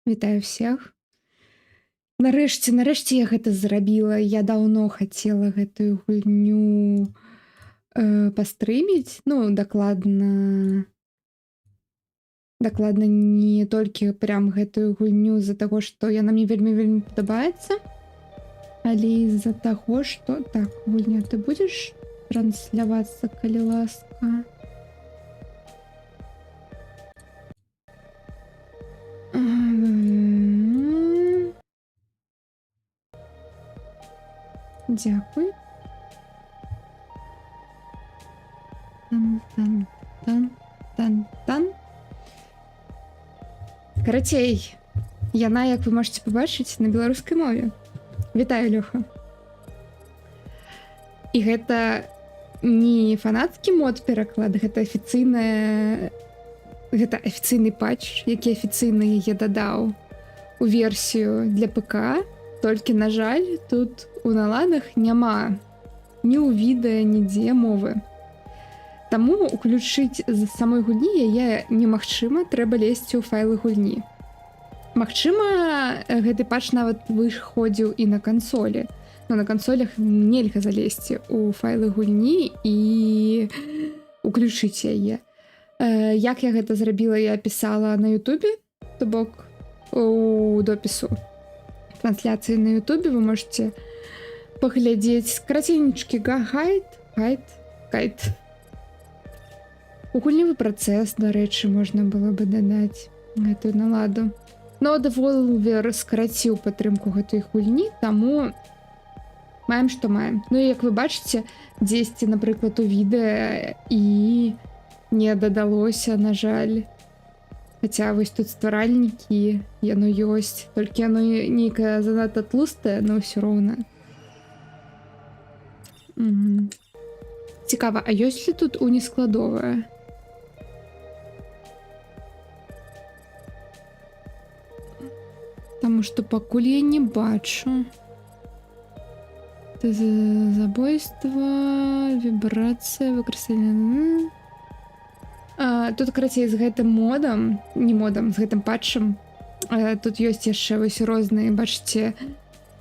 Вітаю всех. Нарэшце я гэта зрабіла. Я даўно хацела гэтую гульню пастрыміць. Ну, дакладна не толькі прям гэтую гульню з-за таго, што яна мне вельмі падабаецца, але з-за таго, што... Так, гульня, ты будзеш транслявацца, калі ласка? Дякую. Тан-тан-тан-тан-тан. Карацей, яна, як вы можете пабачыць, на беларускай мове. Вітаю, Лёха. І гэта не фанацкі мод-пераклад, гэта афіцыйны патч, які афіцыйна яе дадаў у версію для ПК. Толькі, на жаль, тут у наладах няма ні ў відэа, нідзе мовы. Таму уключыць з самой гульні яе немагчыма, трэба лезці ў файлы гульні. Магчыма, гэты патч нават выходзіў і на кансолі. Но на кансолях нельга залезці ў файлы гульні і уключыць яе. Як я гэта зрабіла, я пісала на Ютубе, то бок у допісу трансляцыі на Ютубе вы можете паглядзець караценечкі гайд. У гульневы працэс, дарэчы, можна было бы дадаць гэтую наладу. Но Devolver скараціў падтрымку гэтай гульні, таму маем, што маем. Ну і як вы бачыце, дзесьці, напрыклад, у відэа і не дадалося, на жаль. Хаця вось тут стваральнікі, яно ёсць, толькі яно нейкае занадта тлустае, но ўсё роўна. Цікава, а ёсць ли тут унескладовая? Таму што пакуль я не бачу. Забойства, вібрацыя, выкарыстанне... Тут, карацей, з гэтым модам, не модам, з гэтым патчам, тут ёсць яшчэ вось розныя, бачыце,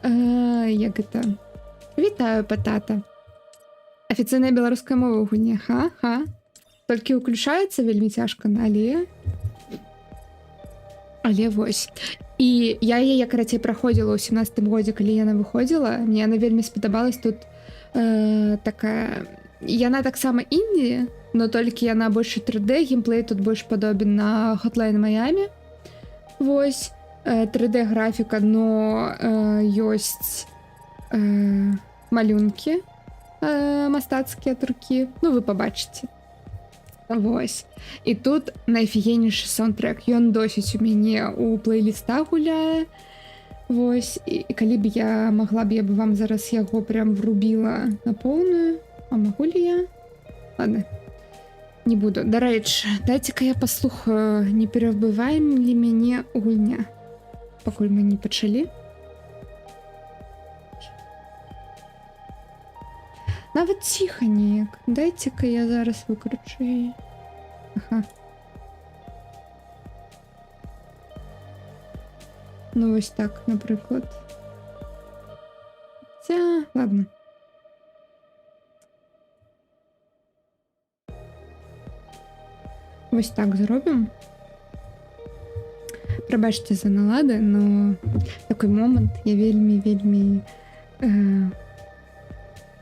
як гэта... Вітаю, патата. Афіцыйная беларуская мова ў гульні, ха-ха. Толькі ўключаецца вельмі цяжка, але вось. І я яе, карацей, праходзіла ў 17-м годзе, калі яна выходзіла. Мне яна вельмі спадабалась. Тут такая... Яна таксама інді, но толькі яна больш 3D, геймплей тут больш падобен на Hotline Miami. Вось, 3D графіка, но ёсць малюнкі мастацкія ад рукі. Ну, вы пабачыце. Вось. І тут найфігеннейшы саундтрэк. Ён досыць у мяне ў плейлістах гуляе. Вось. І калі б я магла б, я б вам зараз яго прям врубіла на поўную. А могу ли я? Ладно. Не буду. Дарэчы, дайце-ка я паслухаю, не перабываем ли мяне гульня, пакуль мы не пачалі. Нават ціха неяк. Дайце-ка я зараз выкручу яе. Ага. Ну вось так, напрыклад. Ладно. Вось так зробім. Прабачце за налады, но такой момант я вельмі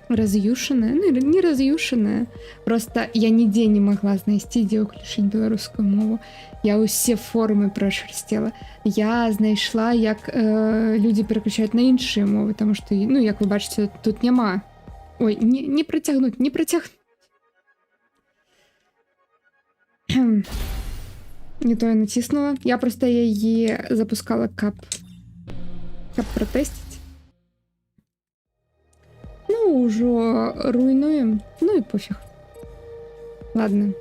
раз'юшаная, ну не раз'юшаная, просто я нідзе не магла знайсці, дзе ўключыць беларускую мову. Я ўсе форумы прашарсцела. Я знайшла, як людзі пераключаюць на іншыя мовы, таму што, ну, як вы бачыце, тут няма. Ой, не працягнуць. Не тое націснула. Я просто яе запускала, каб пратэсціць. Ну, ўжо руйнуем. Ну і пофіг. Ладно.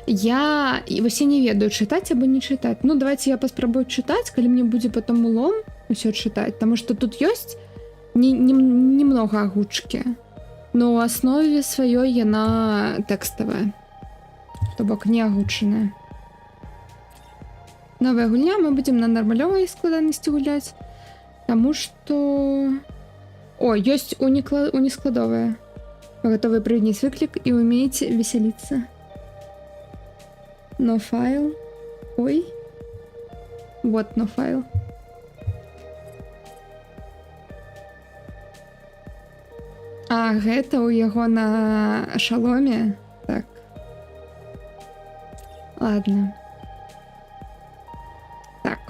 Я вось не ведаю, чытаць або не чытаць. Ну, давайте я паспрабую чытаць, калі мне будзе потом улом усё чытаць, таму што тут ёсць немного агучкі. Но ў аснове сваёй яна тэкставая. То бок не агучаная. Новая гульня, мы будем на нармалёвай складанасці гуляць, таму што... О, ёсць унескладовая. Вы готовы прыняць выклік і умееце весяліцца. No file. Ой. Вот no file. А, гэта ў яго на шаломе? Так. Ладно. Так.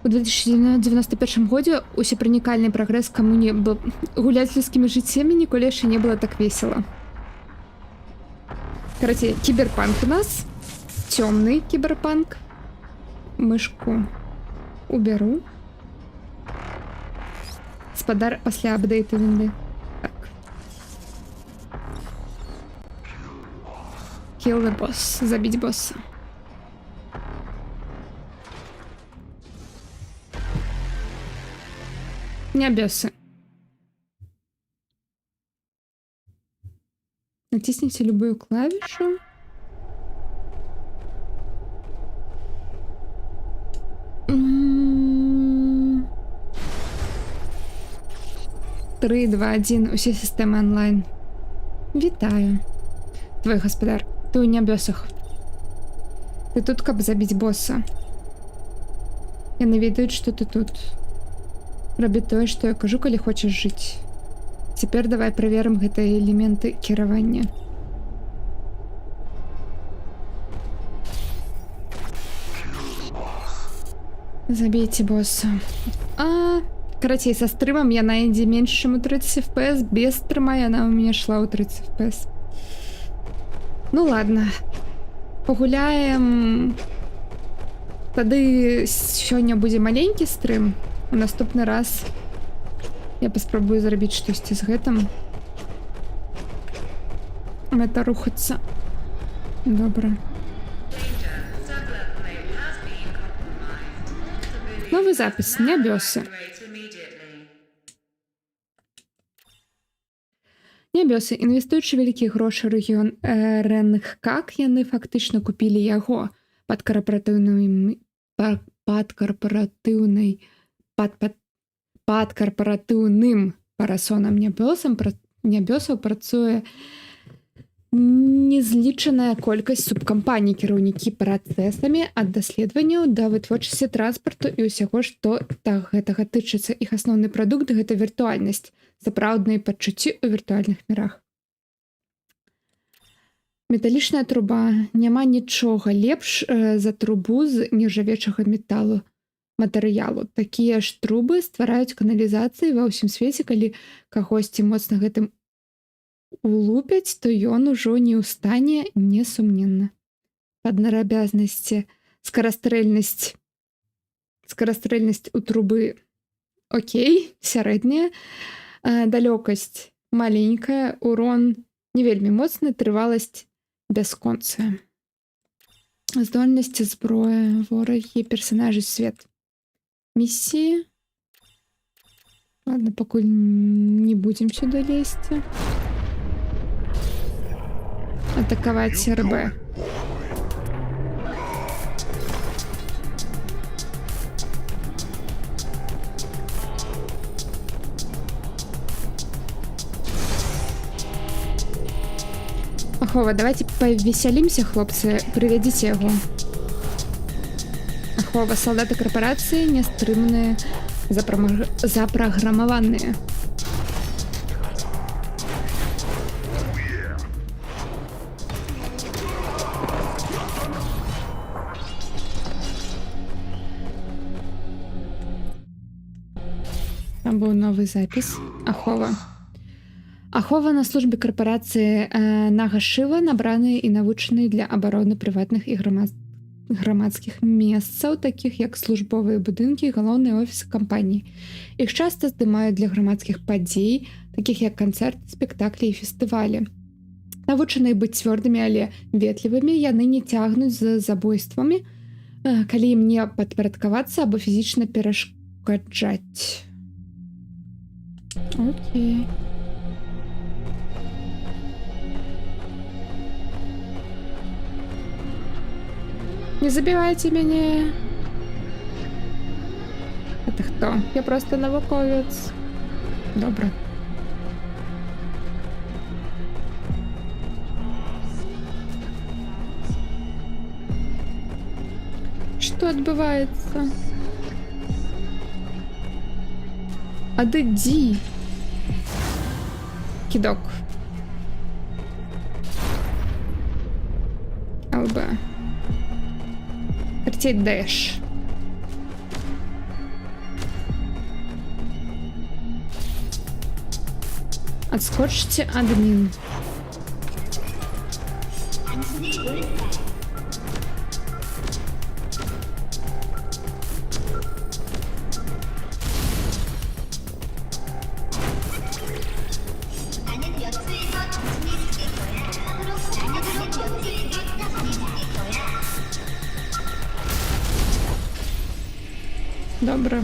У 2091 годзе усепранікальны прагрэс камуні был... Гуляць з людскімі жыццямі ніколі яшчэ не было так весела. Короче, кіберпанк у нас. Тёмный кіберпанк. Мышку уберу. Спадар пасля апдейту вінды. Так. Kill the boss. Забить босса. Нябёсы. Натисните любую клавишу. Три, два, один. Усе системы онлайн. Вітаю. Твой гаспадар. Ты у нябёсах. Ты тут, каб забить босса. Яны ведаюць, што ты тут. Рабі тое, што я кажу, калі хочаш жыць. Цяпер давай праверым гэтыя элементы кіравання. Забейте босса. Карацей, са стрымам яна ідзе менш, чым у 30 FPS. Без стрыма яна у мяне шла ў 30 FPS. Ну ладно. Пагуляем. Тады сёння будзе маленькі стрым. У наступны раз я паспрабую зрабіць штосьці з гэтым. Мэта рухацца. Добра. Новы запіс. Нябёсы. Нябёсы, інвестуючы вялікія грошы рэгіён РНХК, яны фактычна купілі яго пад карпаратыўным парасонам нябёсаў працуе незлічаная колькасць субкампаній, кіраўнікі працэсамі ад даследаванняў да вытворчасці транспарту і ўсяго, што гэтага тычыцца. Іх асноўны прадукт — гэта віртуальнасць, сапраўдныя пачуцці ў віртуальных мірах. Металічная труба. Няма нічога лепш за трубу з нержавечага металу матэрыялу. Такія ж трубы ствараюць каналізацыі ва ўсім свеце. Калі кагосьці моцна гэтым улупяць, то ён ужо не ў стане, несумненна. Паднарабязнасці. Скарастрэльнасць у трубы. Окей, сярэдняя. Далёкасць маленькая, урон не вельмі моцны, трываласць бясконцая. Здольнасці, зброя, ворагі, персанажы, свет. Місіі. Ладно, пакуль не будем сюда лезть. Атаковать РБ. Ахова, давайте повеселимся, хлопцы. Приведите его. Ахова, солдаты корпорации нестрымные, запрограммованные. Там был новый запись. Ахова. Ахова на службе корпорации Нагашыва набраны і навучаны для абароны прыватных і грамадскіх месцаў, такіх як службовыя будынкі і галоўныя офісы кампаніі. Іх часта здымаюць для грамадскіх падзей, такіх як канцэрты, спектаклі і фестывалі. Навучаныя быць цвёрдымі, але ветлівымі, яны не цягнуць з забойствамі, калі ім не падпарадкавацца або фізічна перашкаджаць. Окей. Не забивайте меня. Это кто? Я просто навуковец. Добро. Что отбывается? Отойди. Кидок. ЛБ. Крутить дэш. Отскочьте, админ. Добро.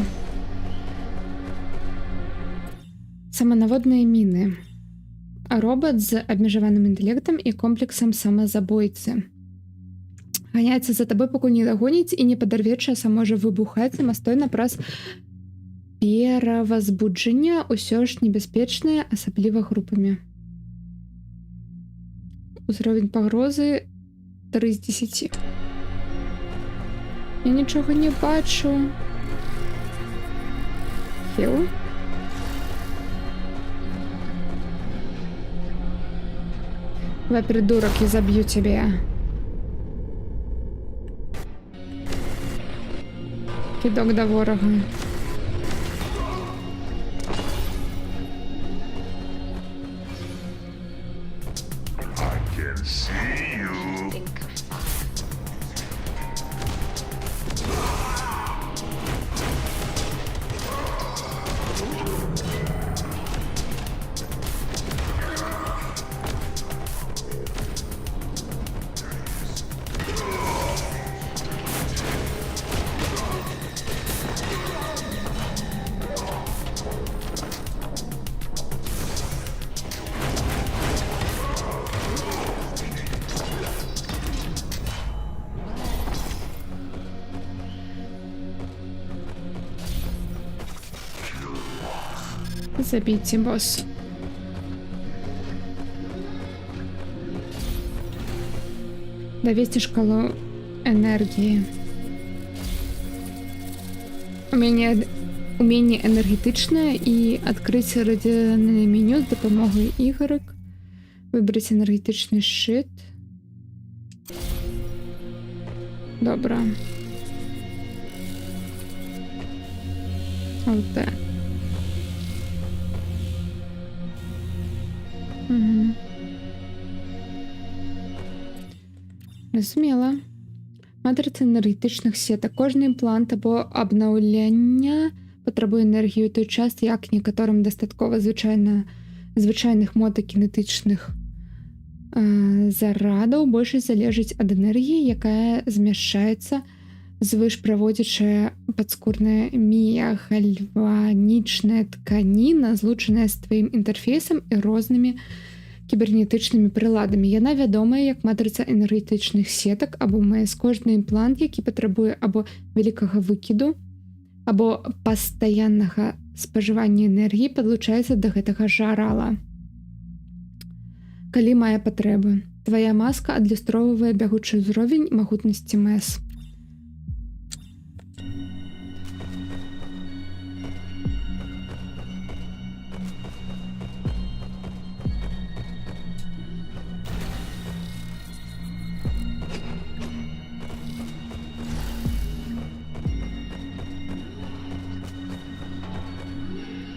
Саманаводныя міны. Робот з абмежаваным інтэлектам і комплексам самазабойцы. Ганяецца за табой, пакуль не дагоніць і не падарве час, а можа выбухаць самастойна праз перавазбуджання, ўсё ж небяспечнае, асабліва групамі. Узровень пагрозы 3 з 10. Я нічога не бачу. Хил. Давай, придурок, я забью тебя. Кидок до ворога. Забейте, босс. Довести шкалу энергии. Умение энергетичное и открыть радиальное меню с допомогой Y. Выбрать энергетичный щит. Добро. ЛТ. Угу. Розуміла. Матриця енергетичних сеток. Кожний імплант або обновлення потребує енергії у той час, як некоторим дастаткова звичайних мотокінетичних зарадаў больше залежыць ад энергіі, якая змяшчаецца звышправодзячая падскурная міягальванічная тканіна, злучаная з тваім інтэрфейсам і рознымі кібернетычнымі прыладамі. Яна вядомая як матрыца энергетычных сетак або МС. Кожны імплант, які патрабуе або вялікага выкіду, або пастаяннага спажывання энергіі, падлучаецца да гэтага жарала. Калі мае патрэбы. Твая маска адлюстроўвае бягучы ўзровень магутнасці МС.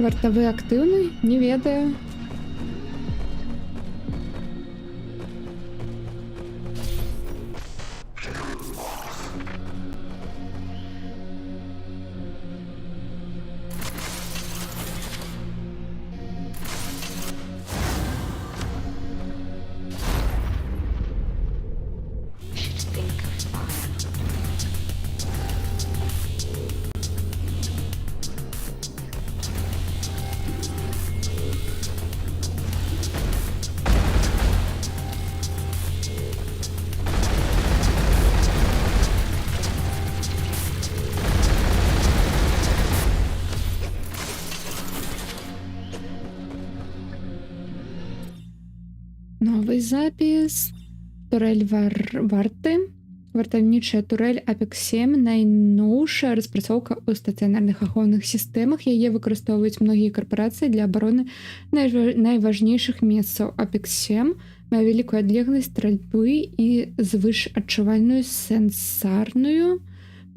Вартавы актыўны? Не ведаю. Новый запіс. Турель варты. Вартаўнічая турель Apex 7 найноўшая распрацоўка ў стацыянарных ахоўных сістэмах. Яе выкарыстоўваюць многія карпорацыі для абароны найважнейшых месцаў. Apex 7 мае вялікую адлегласць стральбы і звышадчувальную сэнсарную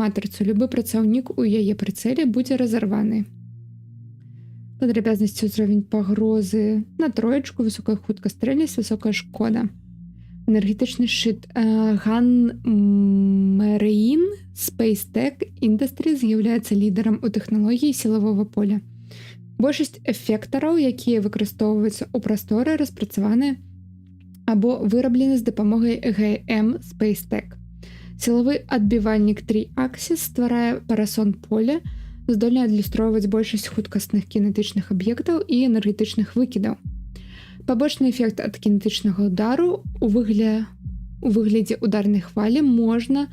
матрыцу. Любы працаўнік у яе прыцэле будзе разарваны. Падрабязнасці ўзровень пагрозы на 3, высокая хуткастрэльнасць, высокая шкода. Энергетычны шчыт. Ганмерин Space Tech Industries з'яўляецца лідарам у тэхналогіі сілавога поля. Большасць эфектараў, якія выкарыстоўваюцца ў прасторы, распрацаваны або выраблены з дапамогай ГМ Space Tech. Сілавы адбівальнік 3-Axis стварае парасон поля, здольны адлюстроўваць большасць хуткасных кінетычных аб'ектаў і энергетычных выкідаў. Пабочны эфект ад кінетычнага удару у выглядзе ударнай хвалі можа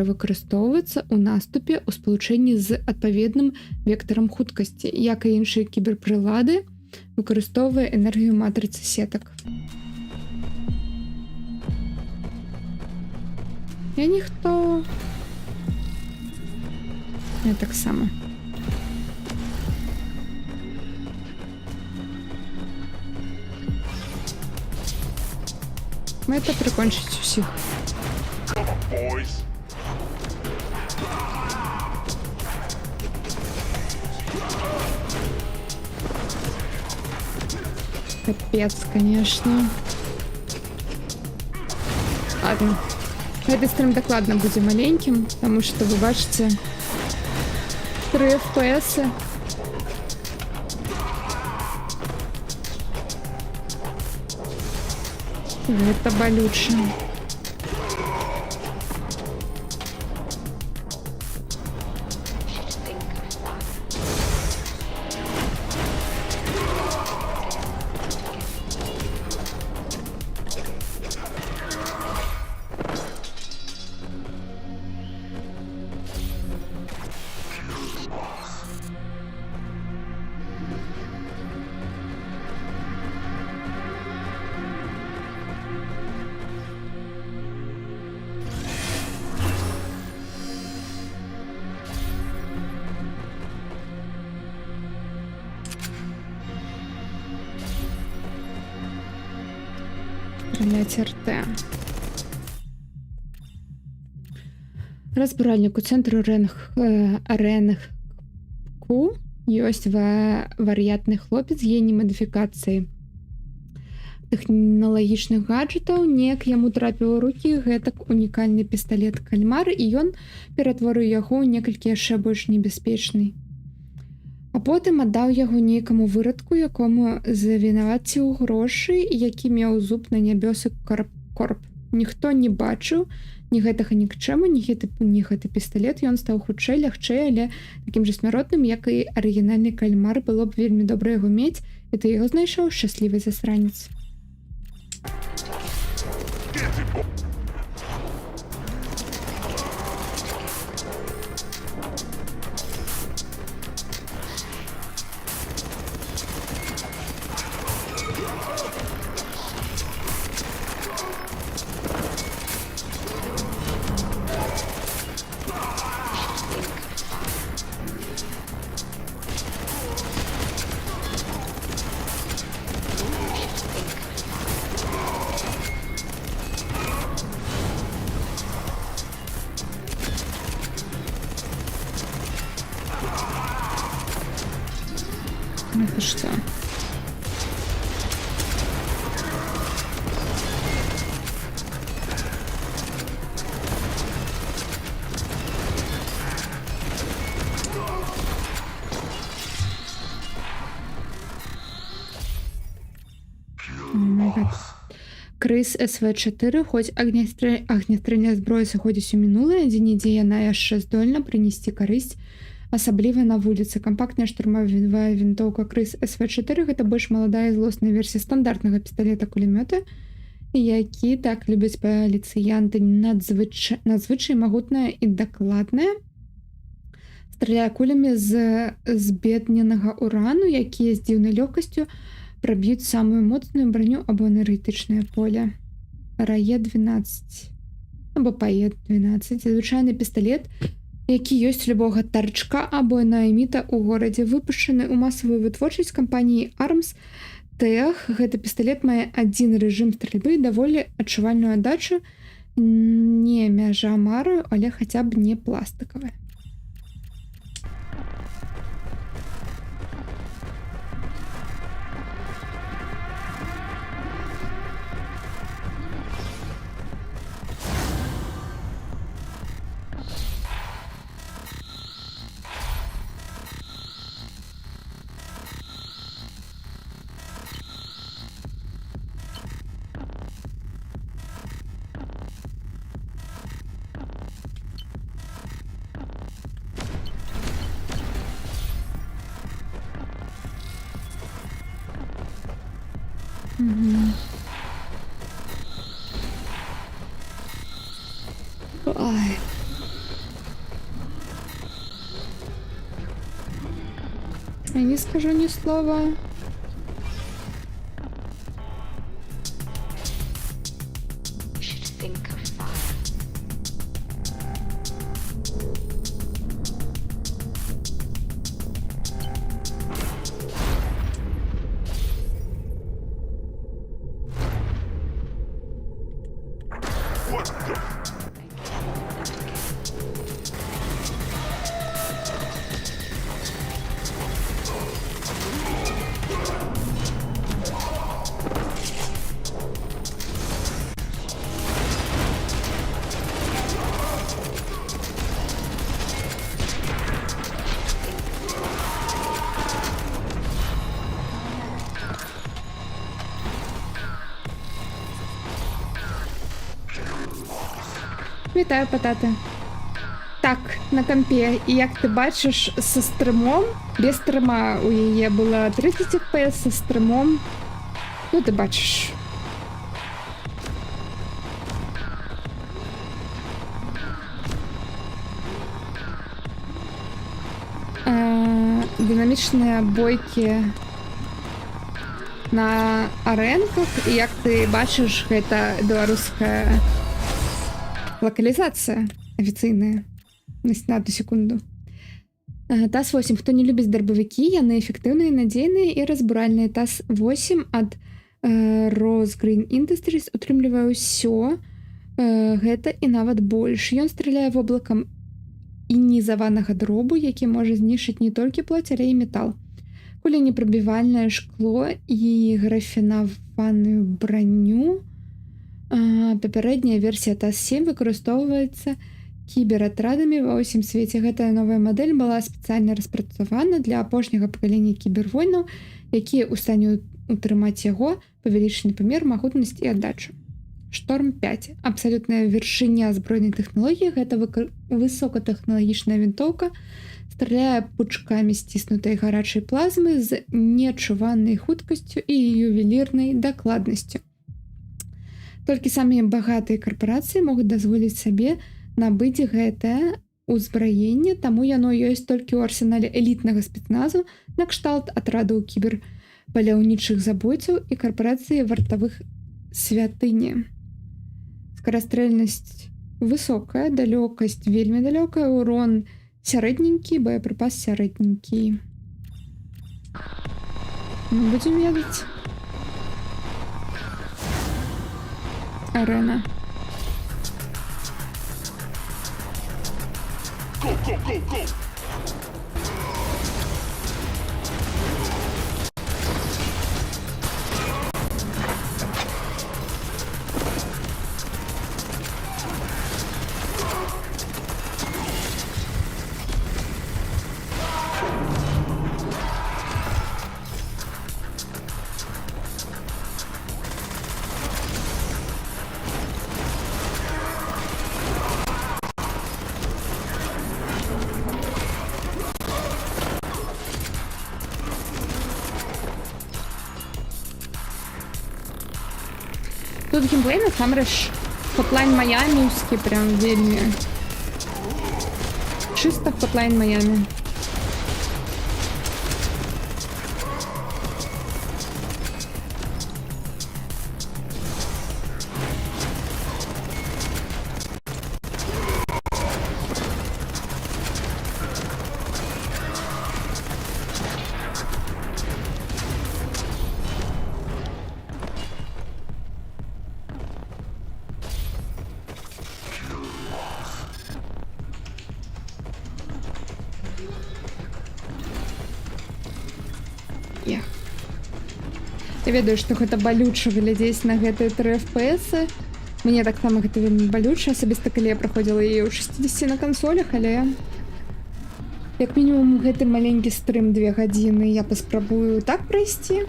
выкарыстоўвацца ў наступе ў спалучэнні з адпаведным вектарам хуткасці, як і іншыя кіберпрылады, выкарыстоўвае энергію матрыцы сетак. Я ніхто. Я таксама. Мэта прыкончыць усіх. Капец, конечно. Ладно. Гэты стрим дакладна будзе маленькім, потому что вы бачыце 3 FPS. Это болюче. РТ. Разбіральнік у цэнтру РНК ёсць варыятны хлопец з геній мадыфікацыі тэхналагічных гаджетаў. Неяк яму трапіў у рукі гэтак унікальны пісталет кальмар, і ён ператворыў яго ў некалькі яшчэ больш небяспечны. А потым аддаў яго нейкаму вырадку, якому завінаваціў грошы, які меў зуб на нябёсы корп. Ніхто не бачыў ні гэтага ні к чаму, ні гэты пісталет. Ён стаў хутчэй, лягчэй, але такім жа смяротным, як і арыгінальны кальмар. Было б вельмі добра яго мець. І ты яго знайшоў, шчаслівы засранец. Это что? Крыс СВ4, хоць агнястрэльная зброя сыходзіць у мінулае, дзе-нідзе яна яшчэ здольна прынесці карысць, асабліва на вуліцы. Кампактная штурмавая вінтоўка Крыс СВ4 гэта больш маладая і злосная версія стандартнага пісталета-кулямёта, які так любяць паліцыянты, надзвычай магутная і дакладная. Страляе кулямі з збедненага урану, якія з дзіўнай лёгкасцю праб'юць самую моцную броню або энергетычнае поле. РАЕ-12 або ПАЕ-12. Звычайны пісталет, які ёсць любога тарчка або найміта ў горадзе, выпушчаны ў масавую вытворчасць кампаніі Arms. Гэты пісталет мае адзін рэжым стральбы, даволі адчувальную аддачу, не мяжа мараю, але хаця б не пластыкавая. Ой. Я не скажу ни слова. Вітаю, пататы. Так, на кампе, і як ти бачиш, со стримом, без стрима у яе было 30 FPS, со стримом, ну ти бачиш. Динамічныя бойкі на арэнках, і як ты бачиш, гэта беларуская локализация официальная. На одну секунду. ТАС-8. Хто не любіць дарбавікі, яны эфектыўныя, надзейныя і разбуральныя. ТАС-8 ад Rose Green Industries утрымлівае ўсё гэта і нават больш. Ён страляе воблакам інізаванага дробу, які можа знішчыць не толькі плоць, але і метал. Куленепрабівальнае шкло і графінаваную броню. Папярэдняя версія ТАС-7 выкарыстоўваецца кібератрадамі ва ўсім свеце. Гэтая новая мадэль была спецыяльна распрацавана для апошняга пакалення кібервойнаў, якія ў стане утрымаць яго павялічаны памер, магутнасць і аддачу. Шторм 5. Абсолютная вершыня збройнай тэхналогіі. Гэта высокатэхналагічная вінтоўка, страляе пучкамі сціснутай гарачай плазмы з неадчуванай хуткасцю і ювелірнай дакладнасцю. Толькі самыя багатыя карпорацыі могуць дазволіць сабе набыць гэтае ўзбраенне, таму яно ёсць толькі ў арсенале элітнага спецназу накшталт атрадаў кіберпаляўнічых забойцаў і карпорацыі вартавых святыні. Скарастрэльнасць высокая, далёкасць вельмі далёкая, урон сярэдненькі, боепрыпас сярэдненькі. Будзем ведаць. Арена. Go, go, go, go! Тут геймплей насамрэч Hotline Miami'ўскі прям вельмі. Чыста Hotline Miami. Я ведаю, што гэта балюча глядзець на гэтыя 3 FPS. Мне таксама гэта вельмі балюча, асабіста калі я праходзіла яе ў 60 на кансолях, але як мінімум гэты маленькі стрым 2 гадзіны я паспрабую так прайсці.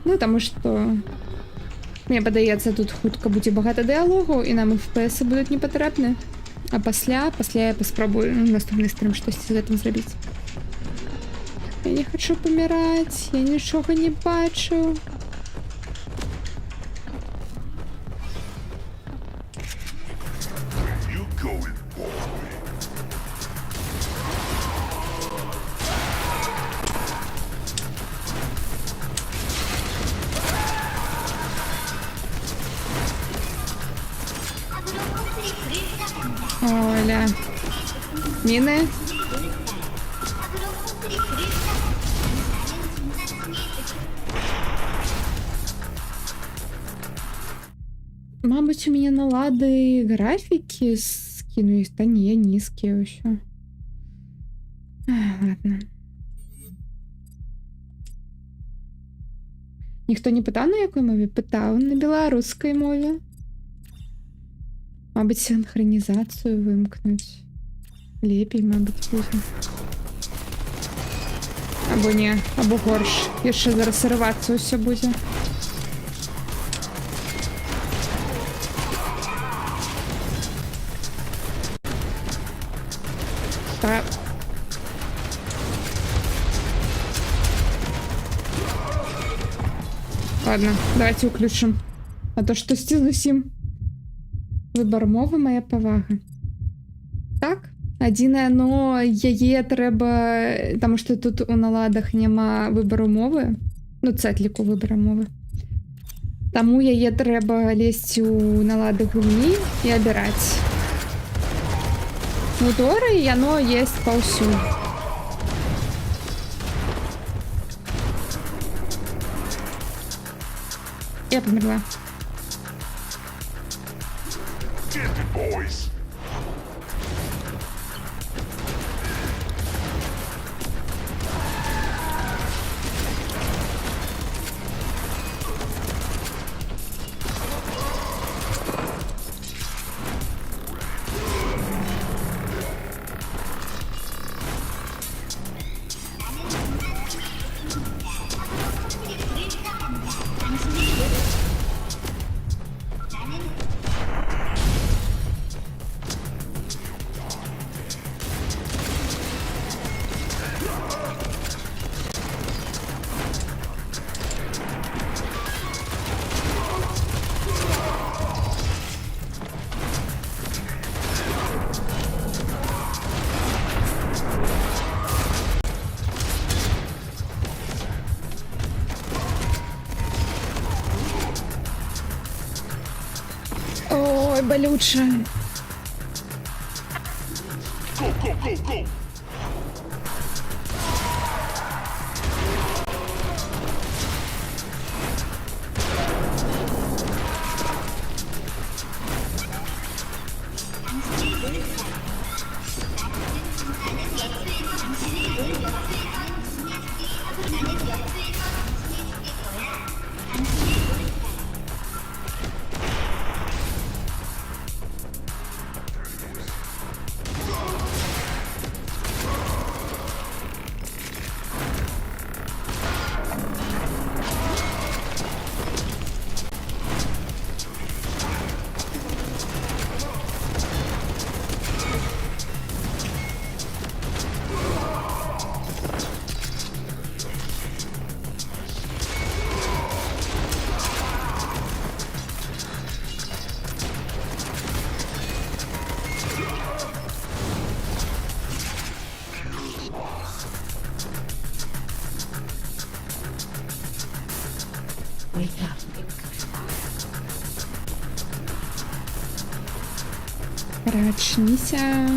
Ну, таму што мне падаецца, тут хутка будзе багата дыялогаў і нам FPS будуць не патрэбны. А пасля я паспрабую наступны стрым штосьці з гэтым зрабіць. Я не хочу паміраць, я нічога не бачу. Оля. Міни. Мабуть, у меня налады графики скинулись. Да не, низкие еще. Ладно. Ніхто не пытаў, на якой мове? Пытаў на беларускай мове. Мабуть, синхронизацию вымкнуть. Лепей, мабуть, будзе. Або не, або горш. Яшчэ зараз срывацца ўсё будзе. Так. Ладно, давайте уключим. А то штосьці зусім. Выбор мовы, моя павага. Так, адзінае, но яе трэба, таму што тут у наладах няма выбару мовы, ну цэтліку выбара мовы. Таму яе трэба лезці ў налады гульні і абіраць. У теорыі яно есть паўсюль. Я померла. Ой, болюче. Рачнися.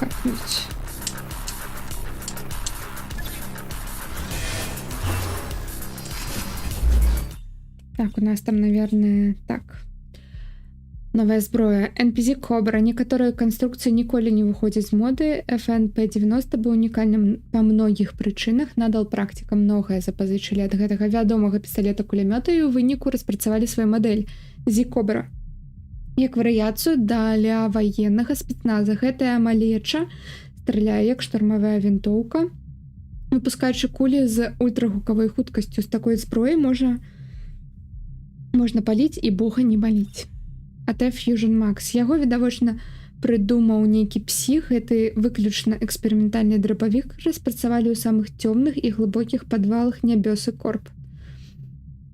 Как-нибудь. Так, у нас там, наверное, так. Новая зброя. NPC Cobra. Некоторые конструкции ніколі не выходят з моды. FNP-90 быў унікальным па многіх прычынах. Надал практыка многае запазычылі ад гэтага вядомага пісталета-кулямёта і ў выніку распрацавалі сваю мадэль Z-Cobra. Як варыяцыю для ваеннага спецназа. Гэтая малеча страляе як штурмавая вінтоўка. Выпускаючы кулі з ультрагукавой хуткасцю. З такой зброі можна паліць і бога не баліць. АТ Fusion Max. Яго, відавочна, прыдумаў нейкі псіх. Гэты выключна эксперыментальны драпавік распрацавалі ў самых цёмных і глыбокіх падвалах нябёсы корп.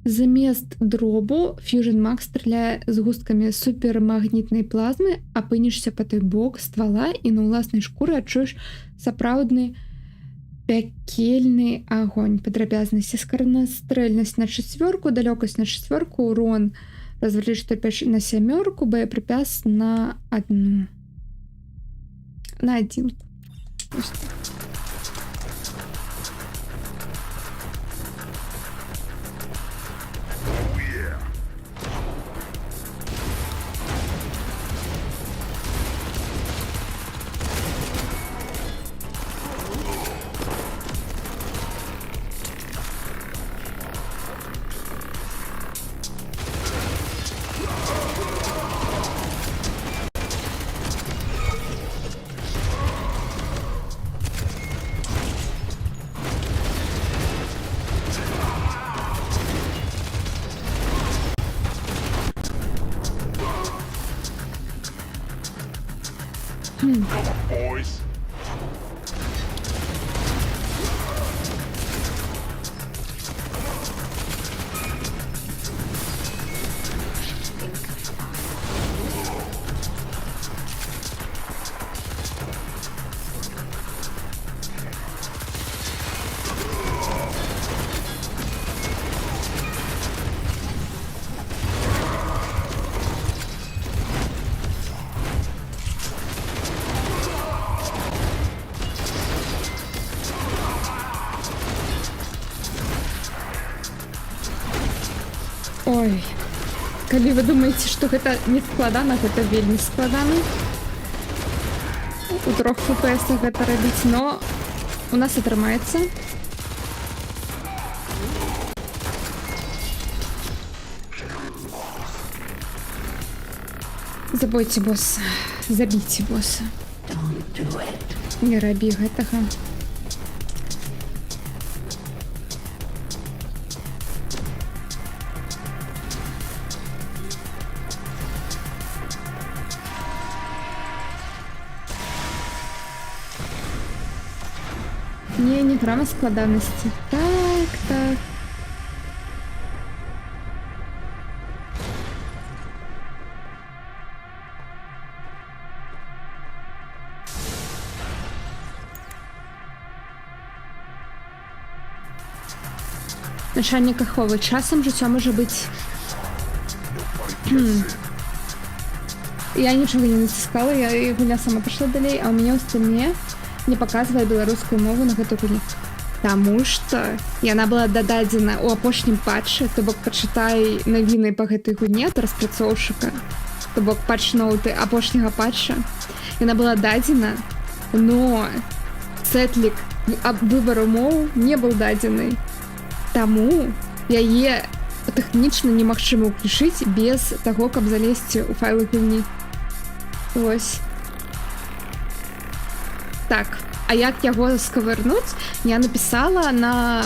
Замест дробу Fusion Max страляе з густкамі супермагнітнай плазмы, апынешся па той бок ствала і на ўласнай шкуры адчуеш сапраўдны пякельны агонь. Падрабязнасці: скаранастрэльнасць на 4, далёкасць на 4, урон разваліць штопяч на 7, боепрыпяс на 1. На 1. Ой, калі вы думаеце, што гэта не складана, гэта вельмі складана. У 3 FPS гэта рабіць, но у нас атрымаецца. Забойце босса, забіце босса. Не рабі гэтага. Не грама складанасці. Так. Начальник аховы. Часам жыццё можа быць... Я нічога не націскала, я гуля сама пашла далей, а ў мяне ў стане не паказвае беларускую мову на гэту гульню. Таму што яна была дададзена ў апошнім патчы, то бок пачытай навіны па гэтай гульне ад распрацоўшчыка, то бок патч-ноўты апошняга патча. Яна была дадзена, но сетлік выбару моў не быў дадзены. Таму яе тэхнічна немагчыма ўключыць без таго, каб залезці ў файлы гульні. Вось. Так, а як яго скавырнуць, я напісала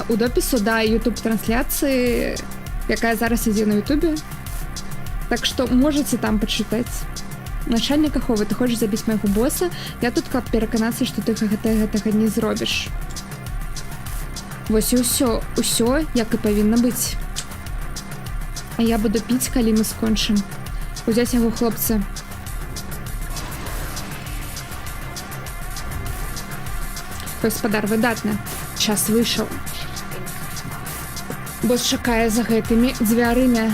у допісу да YouTube-трансляцыі, якая зараз ідзе на YouTube. Так што можаце там пачытаць. Начальник аховы, ты хочаш забіць майго боса? Я тут каб пераканацца, што ты гэтага не зробіш. Вось і ўсё, як і павінна быць. А я буду піць, калі мы скончым. Узяць яго, хлопцы. Гаспадар, выдатна. Час выйшаў. Босс чакае за гэтымі дзвярымі.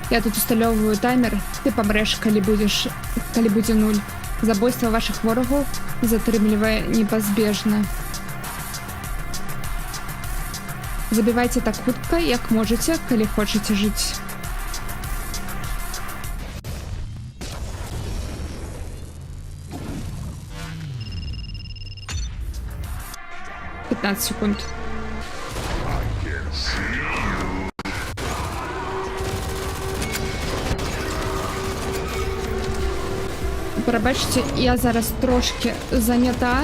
Я тут усталёўваю таймер. Ты памрэш, калі будзе 0. Забойства вашых ворагаў затрымлівае непазбежна. Забівайце так хутка, як можаце, калі хочаце жыць. «15 секунд». Прабачце, я зараз трошки занята.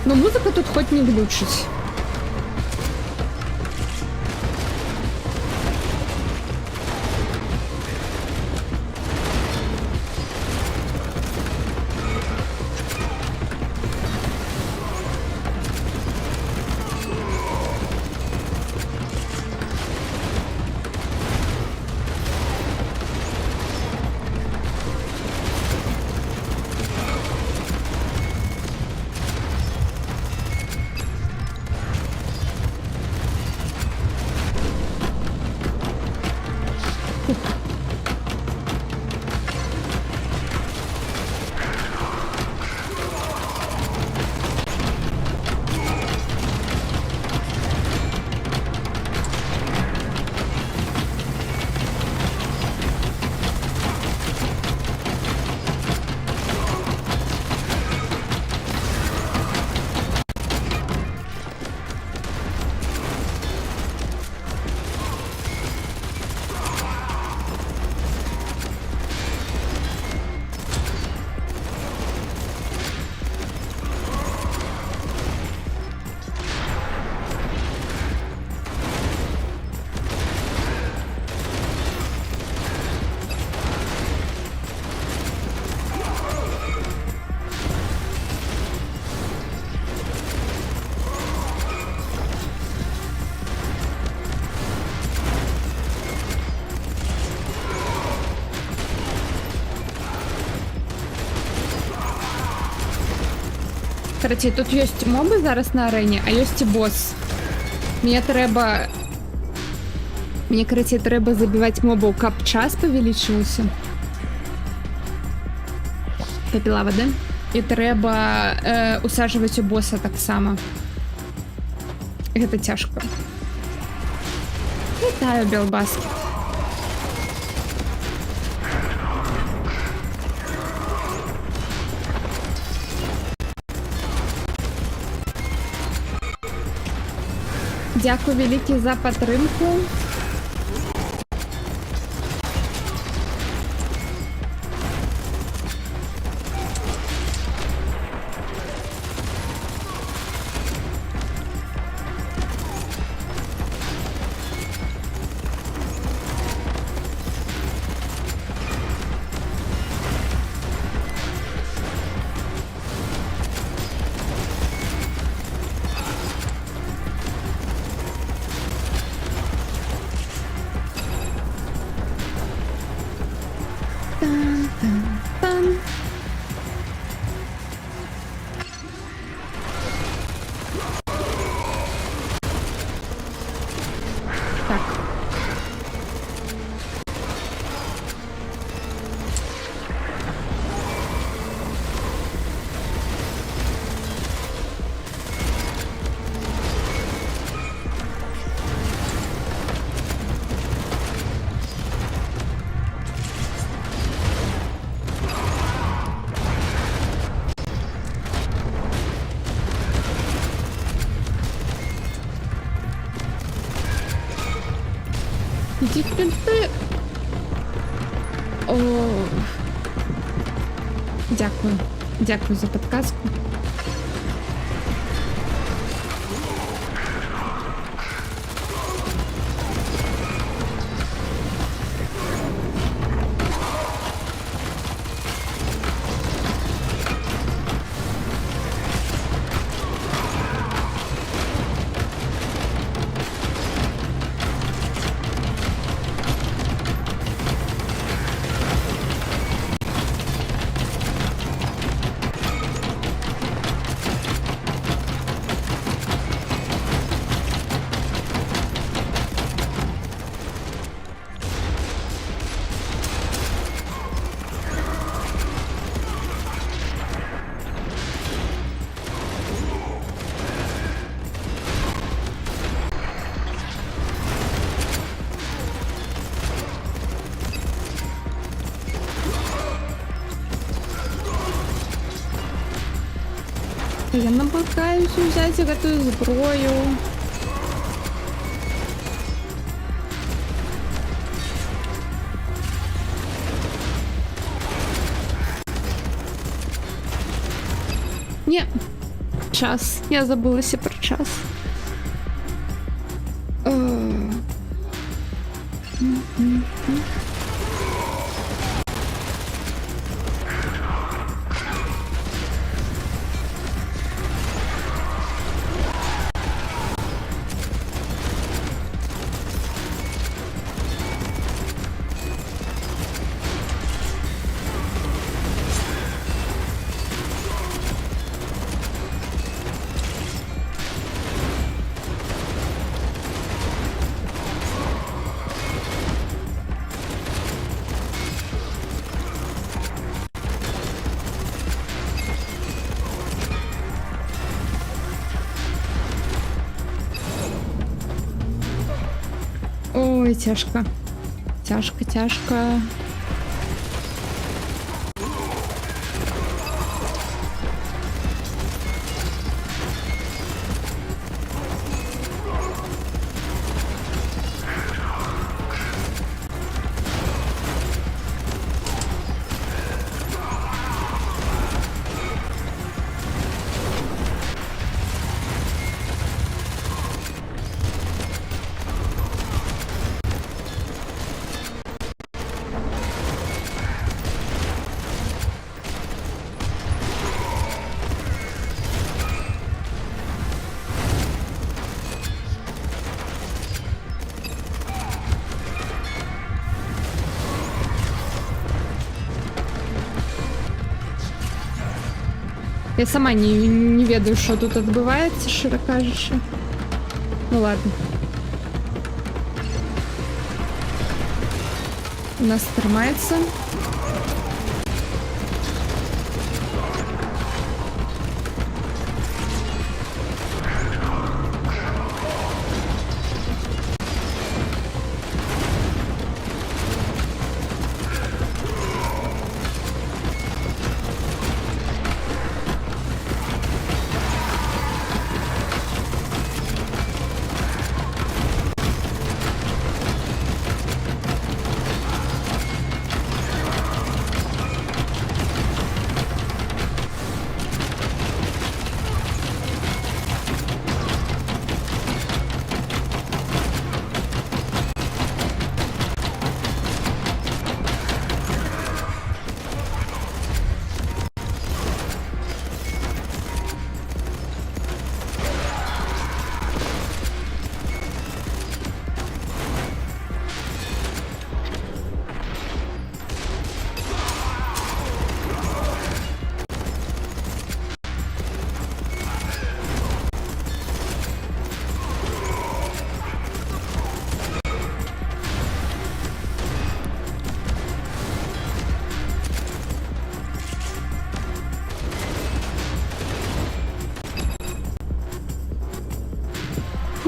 Но музыка тут хоть не глючить. Карацей, тут ёсць мобы зараз на арэне, а ёсць і босс. Мне, карацей, трэба забіваць мобаў, каб час павялічыўся. Папіла вады. І трэба усаджваць у босса таксама. Гэта цяжка. Вітаю, Белбаскет. Дякую вялікі за падтрымку. Ти... О... Дякую. Дякую за підказку. Я намагаюся взяти эту зброю. Ні. Час. Я забулася про час. Ой, тяжко. Тяжко, тяжко. Я сама не ведаю, что тут отбывается, широко кажучи. Ну ладно. У нас тримається.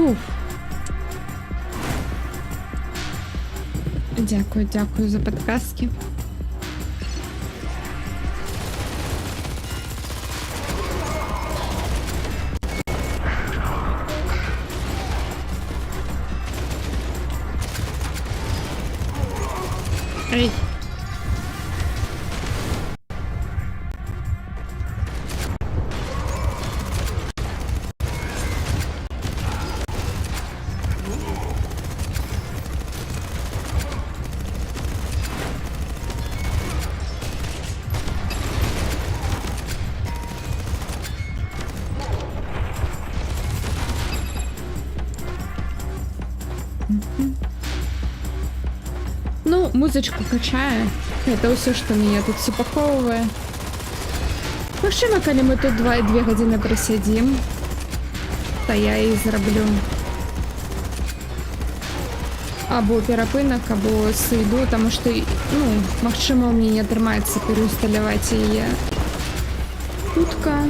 Фух. Дякую, дякую за підказки. Ей. Ну, музычку качаю. Это все, что меня тут супаковывает. Машина, коли мы тут 2 гадзіни просидим, то я і зроблю або перапынак, або сыйду, тому що, ну, магчыма, у меня не атрымаецца переусталяваць яе хутка.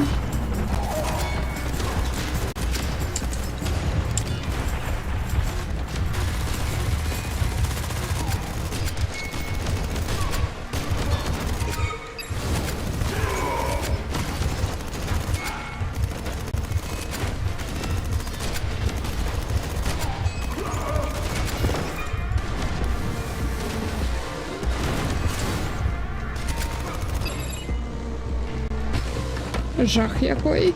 Жах який.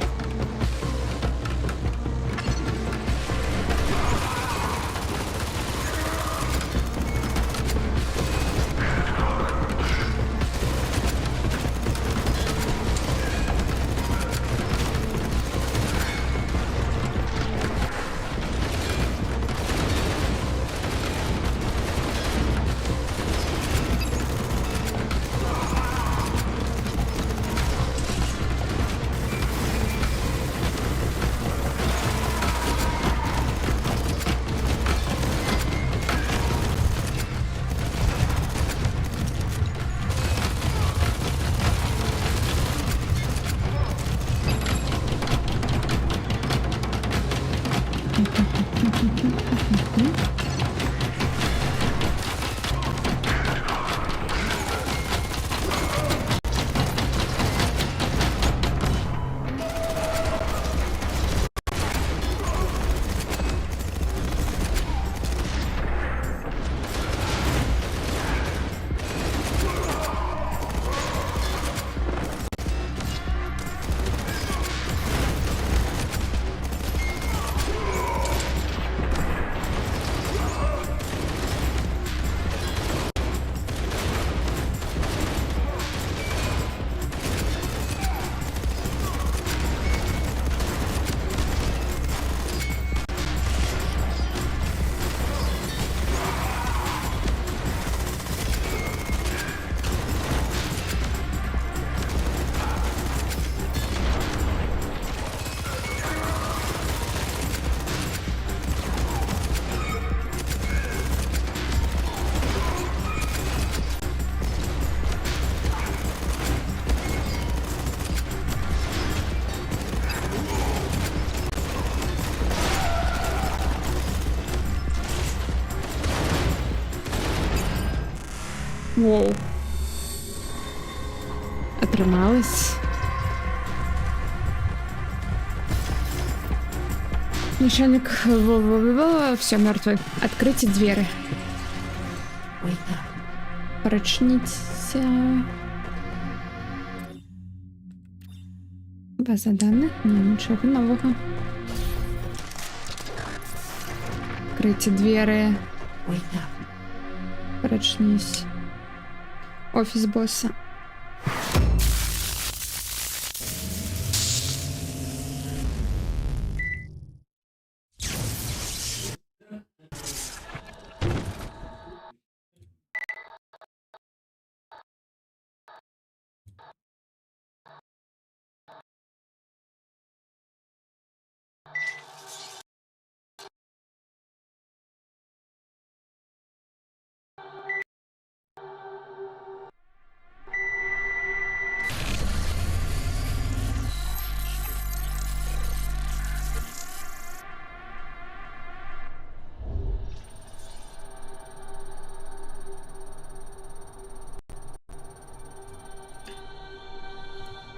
Воу. Отрымалась. Начальник, все, мертвый. Открытие двери. Прочните. База данных? Ничего нового. Открытие двери. Прочнись. Офис босса.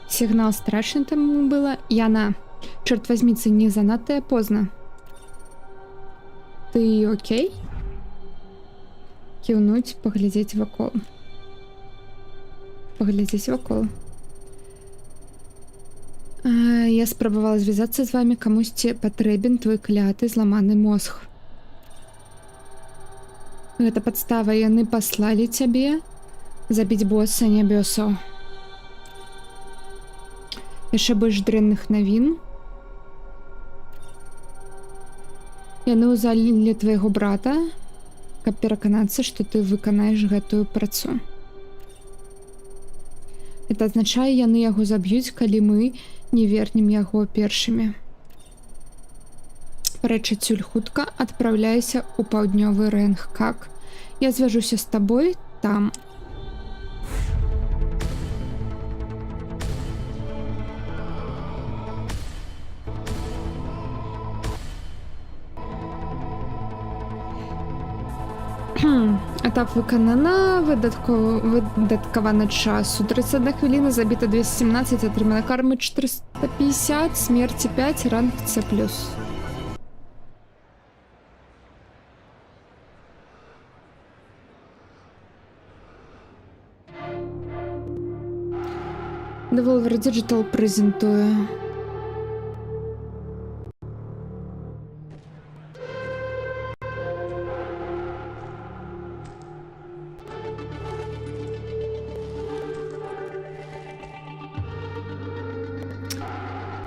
Сигнал страшный там было. Яна, черт возьми, це не занадто поздно. Ты окей? кіўнуць, паглядзець вакол. Паглядзець вакол. Я спрабавала звязацца з вамі, камусьці патрэбен твой кляты зламаны мозг. Гэта падстава, яны паслалі цябе забіць босса нябёсаў. Яшчэ больш дрэнных навін. Яны ўзялі твайго брата, каб пераканацца, што ты выканаеш гэтую працу. Это азначае, яны яго заб'юць, калі мы не вернем яго першымі. Прэч адсюль хутка, адпраўляйся ў паўднёвы Рэнгкак. Я звяжуся з табой там. Этап выканана, выдаткаваны часу 31 хвіліна, забіта 217, атрымана кармы 450, смерці 5, ранг С+. Devolver Digital прэзентуе.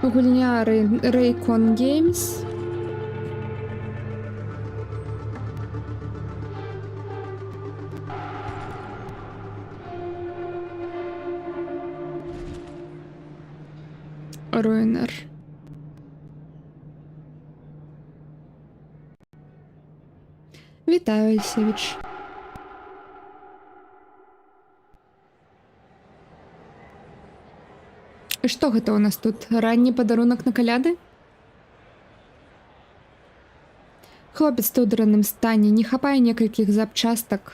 Гульня Raycon Games. Руинер. Вітаю, Алексеевич. Што гэта ў нас тут? Ранні падарунак на каляды? Хлопец ты ў дрэнным стане, не хапае некалькіх запчастак.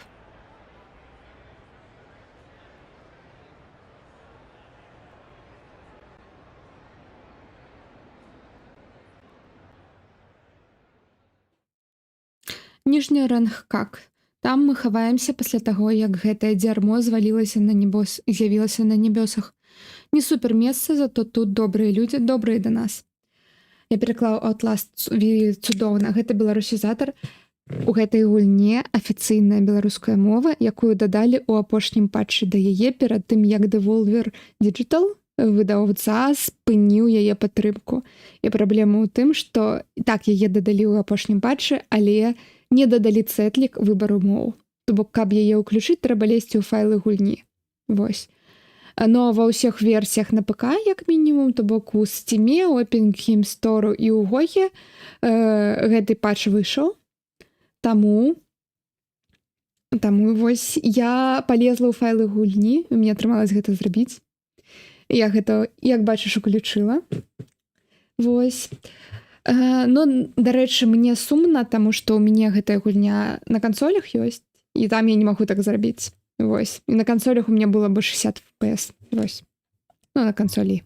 Ніжні Рэнгкак. Там мы хаваемся пасля таго, як гэтае дзярмо з'явілася на небёсах. Не супер месца, зато тут добрыя людзі, добрыя да нас. Я пераклаў Outlast цудоўна. Гэта беларусізатар. У гэтай гульне афіцыйная беларуская мова, якую дадалі ў апошнім патчы да яе перад тым, як Devolver Digital, выдаўца, спыніў яе падтрымку. І праблема ў тым, што так яе дадалі ў апошнім патчы, але не дадалі цэтлік выбару моў. То бок, каб яе ўключыць, трэба лезці ў файлы гульні. Вось. Но ва ўсіх версіях на ПК, як мінімум, то бок у Steam, у Epic Games Store і ў GOG гэты патч выйшаў. Таму вось я палезла ў файлы гульні, мне атрымалася гэта зрабіць. Я гэта, як бачыш, уключыла. Вось. Но, дарэчы, мне сумна, таму што ў мяне гэтая гульня на кансолях ёсць, і там я не магу так зрабіць. Вось. І на кансолях у меня было бы 60 FPS. Вось. Ну, на кансолі.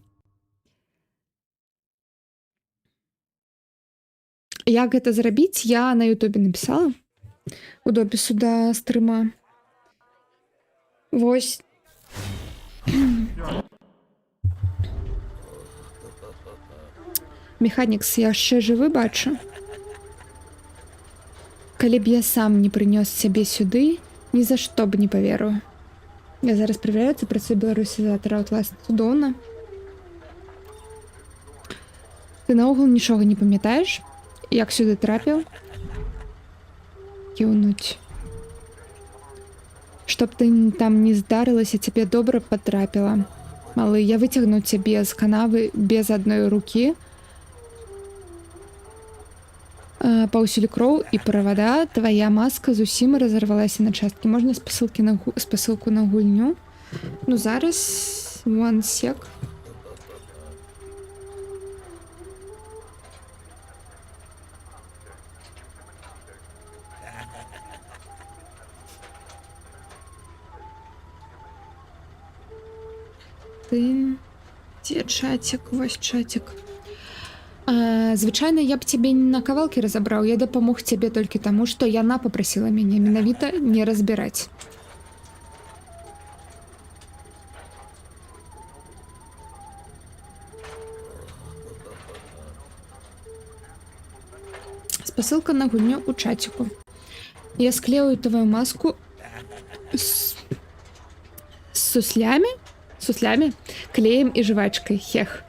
Як гэта зрабіць, я на Ютубе напісала у допісу да стрыма. Вось. Механікс яшчэ жывы, бачу. Калі б я сам не прынёс сябе сюды, ні за што б не паверую. Я зараз праверяю, працуе беларусізатар Outlast цудоўна. Ты наогул нічога не памятаеш? Як сюды трапіў? Кіўнуць. Чтоб ты там не здарылася, цябе добра патрапіла. Малы, я выцягну цябе з канавы без адной рукі. Паўсюль кроў і правада, твая маска зусім разарвалася на часткі. Можна спасылку на гульню? Ну, зараз... One sec. Ты... Дзе чатик? Вось чатик. Звычайна я б цябе на кавалкі разабраў, я дапамог цябе толькі таму, што яна попрасіла мяне менавіта не разбіраць. Спасылка на гульню ў чаціку. Я склею твою маску с суслямі, клеем і жвачкай. Хех.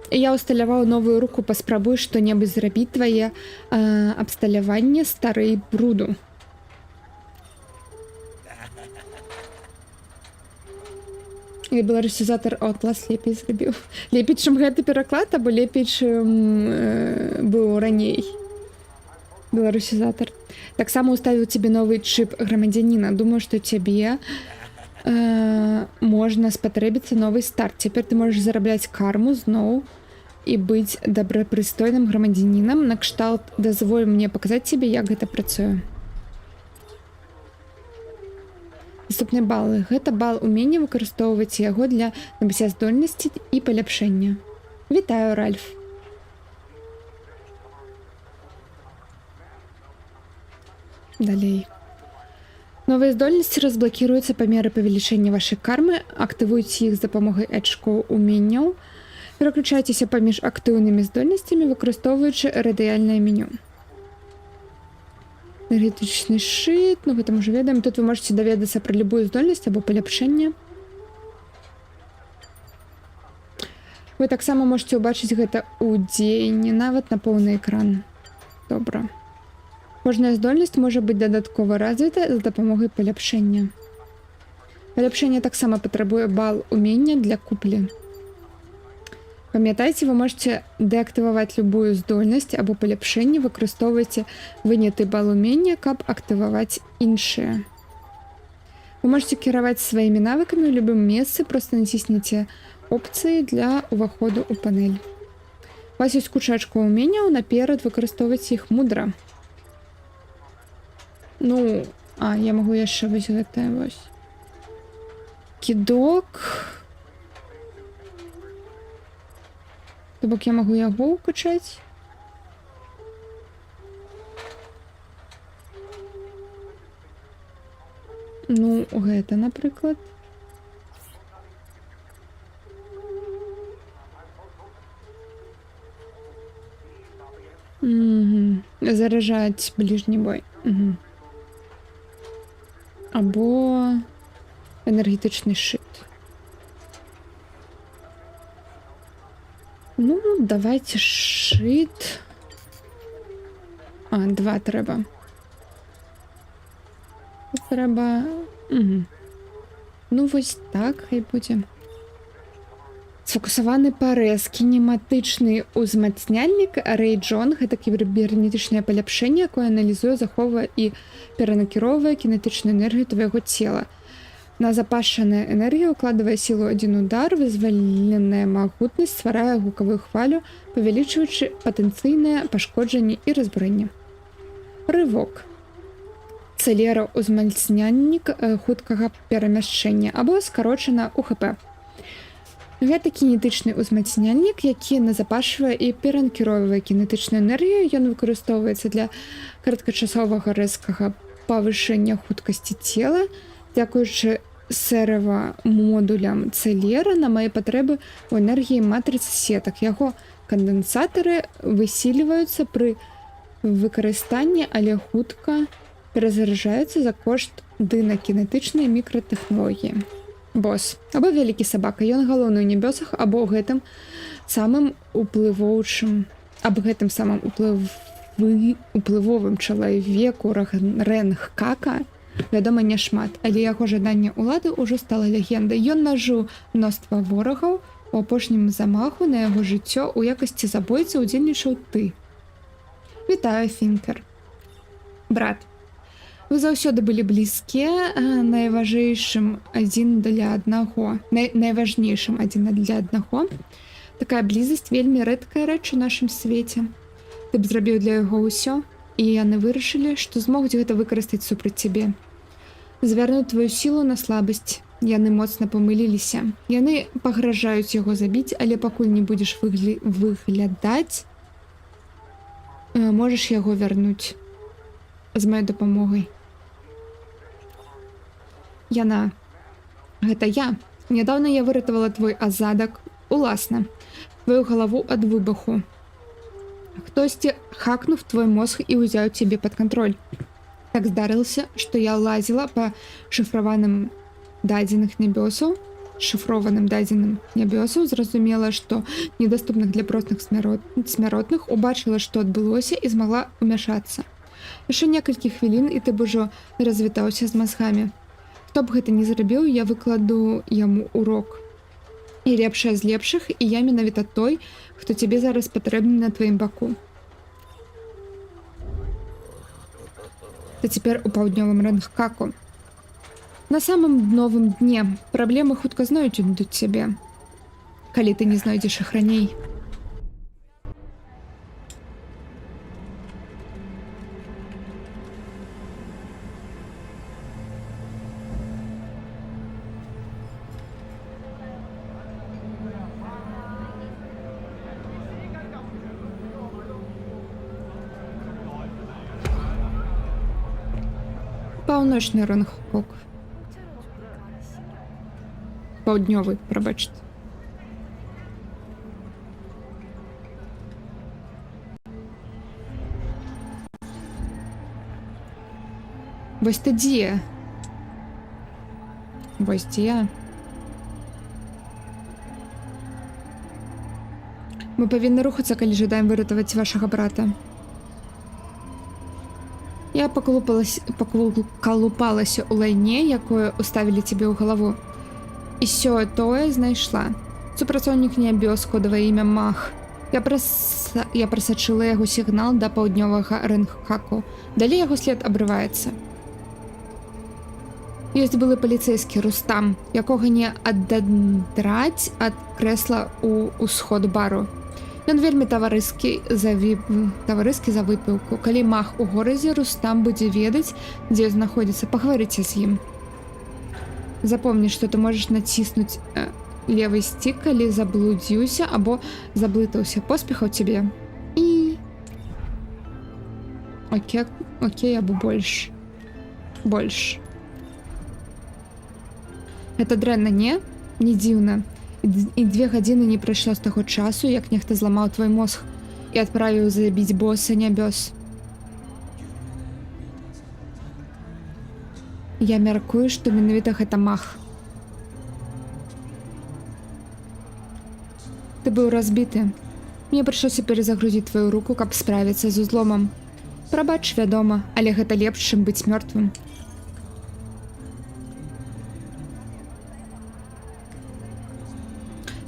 Я усталяваў новую руку, паспрабуй што-небудзь зрабіць твае абсталяванне старэй бруду. І беларусізатар Outlast лепей зрабіў. Лепей, чым гэты пераклад, або лепей, чым быў раней. Беларусізатар. Таксама уставіў цябе новы чып грамадзяніна. Думаю, што цябе можна спатрэбіцца новы старт. Цяпер ты можаш зарабляць карму зноў і быць добрапрыстойным грамадзянінам. Накшталт дазволь мне паказаць цябе, як гэта працуе. Наступныя балы. Гэта бал умення, выкарыстоўваць яго для набыцця здольнасці і паляпшэння. Вітаю, Ральф. Далей. Новыя здольнасці разблакіруюцца па меры павелічэння вашай кармы, актывуйце іх з дапамогай ачкоў уменняў, пераключайцеся паміж актыўнымі здольнасцямі, выкарыстоўваючы радыяльнае меню. Энергетычны шыт, ну гэта мы ўжо ведаем, тут вы можете даведацца пра любую здольнасць або паляпшэнне. Вы таксама можете ўбачыць гэта ў дзеянні, нават на поўны экран. Добра. Кожная здольнасць можа быць дадаткова развіта з дапамогай паляпшэння. Паляпшэнне таксама патрабуе бал умення для куплі. Памятайце, вы можете дэактываваць любую здольнасць або паляпшэнне, выкарыстоўвайце выняты бал умення, каб актываваць іншыя. Вы можете кіраваць сваімі навыкамі ў любым месцы, проста націсніце опцыі для ўваходу ў панель. У вас ёсць куча ачкоў уменняў, наперад выкарыстоўвайце іх мудра. Ну, я магу яшчэ вось гэтае вось. Кідок. То бок я магу яго ўкачаць. Ну, гэта, напрыклад. Заражаць бліжні бой. Або энергетычны шыт. Ну, давайте шыт. 2 трэба. Ну, вось так, хай будзе. Сфокусаваны парэз, кінематычны ўзмацняльнік Рэй-Джон, гэта кібернетычнае паляпшэнне, якое аналізуе, захоўвае і перанакіроўвае кінетычную энергію твайго цела. На запашаная энергія укладывае сілу адзін удар, вызваленая магутнасць стварае гукавую хвалю, павялічваючы патэнцыйнае пашкоджанне і разбурэнне. Рывок. Цэлера ўзмацняльнік хуткага перамяшчэння або скарочана УХП. Гэта кінетычны ўзмацняльнік, які назапашвае і перанакіроўвае кінетычную энергію. Ён выкарыстоўваецца для кароткачасовага рэзкага павышэння хуткасці цела. Дзякуючы серва-модулям цэлера на мае патрэбы ў энергіі матрыцы сетак. Яго кандэнсатары высіліваюцца пры выкарыстанні, але хутка перазаражаюцца за кошт дынакінетычнай мікратэхналогіі. Босс. Або вялікі сабака. Ён галоўны ў нябёсах, або гэтым самым уплывовым чалавеку Рэнг-Кака вядома няшмат, але яго жаданне ўлады ўжо стала легендай. Ён нажыў мноства ворагаў, у апошнім замаху на яго жыццё ў якасці забойцы ўдзельнічаў ты. Вітаю, Фінкер. Брат. Вы заўсёды былі блізкія, найважнейшым адзін для аднаго. Такая блізасць вельмі рэдкая рэч у нашым свеце. Ты б зрабіў для яго ўсё, і яны вырашылі, што змогуць гэта выкарыстаць супраць цябе. Звярнуць тваю сілу на слабасць. Яны моцна памыліліся. Яны пагражаюць яго забіць, але пакуль не будзеш выглядаць, можаш яго вярнуць з маёй дапамогай. Яна. Гэта я. Нядаўна я выратавала твой азадак. Уласна. Твою галаву ад выбуху. Хтосьці хакнув твой мозг і ўзяў цябе пад кантроль. Так здарылася, што я лазіла па шыфраваным дадзеных нябёсаў, зразумела, што недаступных для простых смяротных, убачыла, што адбылося і змагла ўмяшацца. Яшчэ некалькі хвілін, і ты б ужо развітаўся з мазгамі. Хто б гэта не зрабіў, я выкладу яму урок. І лепшая з лепшых, і я менавіта той, хто цябе зараз патрэбны на тваім баку. Ты цяпер у паўднёвым Рэнхкаку. На самым новым дне праблемы хутка знойдуць цябе, калі ты не знойдзеш іх раней. Паўночны Рэнхкок. Паўднёвы, прабачце. Вось ты дзе? Вось дзе? Мы павінны рухацца, калі жадаем выратаваць вашага брата. Я пакалупалася ў лайне, якое уставілі цябе ў галаву. І сёе-тое знайшла. Супрацоўнік нябёс, кодавае імя Мах. Я прасачыла яго сігнал да паўднёвага Рэнхкаку. Далей яго след абрываецца. Ёсць былы паліцэйскі Рустам, якога не аддадраць ад крэсла ў усход бару. Ён вельмі таварыскі за выпіўку. Калі Мах у горадзе, Рустам будзе ведаць, дзе знаходзіцца, пагаварыце з ім. Запомні, што ты можаш націснуць левый стик, калі заблудзіўся або заблытаўся. Поспехаў цябе. І... Окей, або больш. Больш. Гэта дрэнна, не? Не дзіўна. І 2 гадзіны не прайшло з таго часу, як нехта зламаў твой мозг і адправіў забіць боса нябёс. Я мяркую, што менавіта гэта Мах. Ты быў разбіты. Мне прыйшлося перезагрузіць твою руку, каб справіцца з узломам. Прабач, вядома, але гэта лепш, чым быць мёртвым.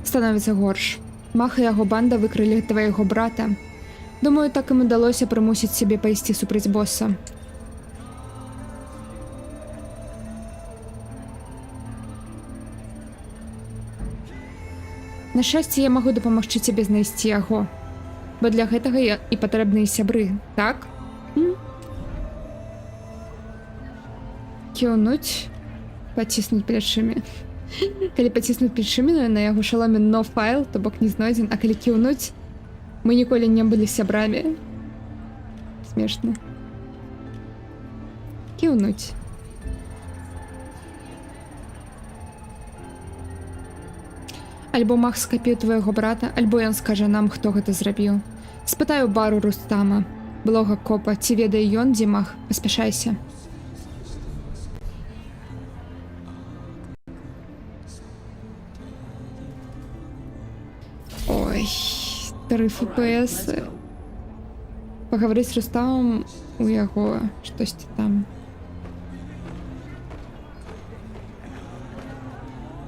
Становіцца горш. Мах і яго банда выкрылі твайго брата. Думаю, так ім удалося прымусіць сябе пайсці супраць боса. На шчасце, я магу дапамагчы цябе знайсці яго. Бо для гэтага і патрэбныя сябры, так? Кіўнуць, паціснуць плячымі. Калі паціснуць плячымі, на яго шаломе «no файл», то бок не знойдзен, а калі кіўнуць, мы ніколі не былі сябрамі. Смешна. Кіўнуць. Альбо Мах скапіў твайго брата, альбо ён скажа нам, хто гэта зрабіў. Спытаю бару Рустама, былога копа, ці ведае ён, дзе Мах? Паспяшайся. Ой, 3 FPS. Пагаварыць з Рустамам, у яго штосьці там.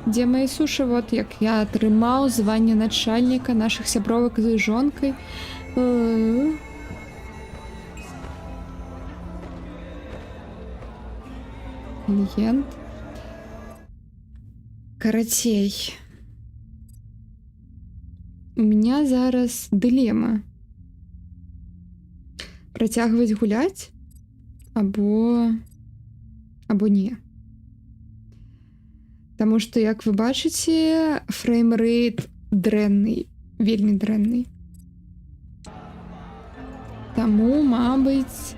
Дзе мае сушы, вот як я атрымаў званне начальніка нашых сябровак з жонкай. Кліент. Карацей. У меня зараз дылема. Працягваць гуляць або не. Таму што, як вы бачыце, фреймрэйт дрэнны, вельмі дрэнны. Таму, мабыць,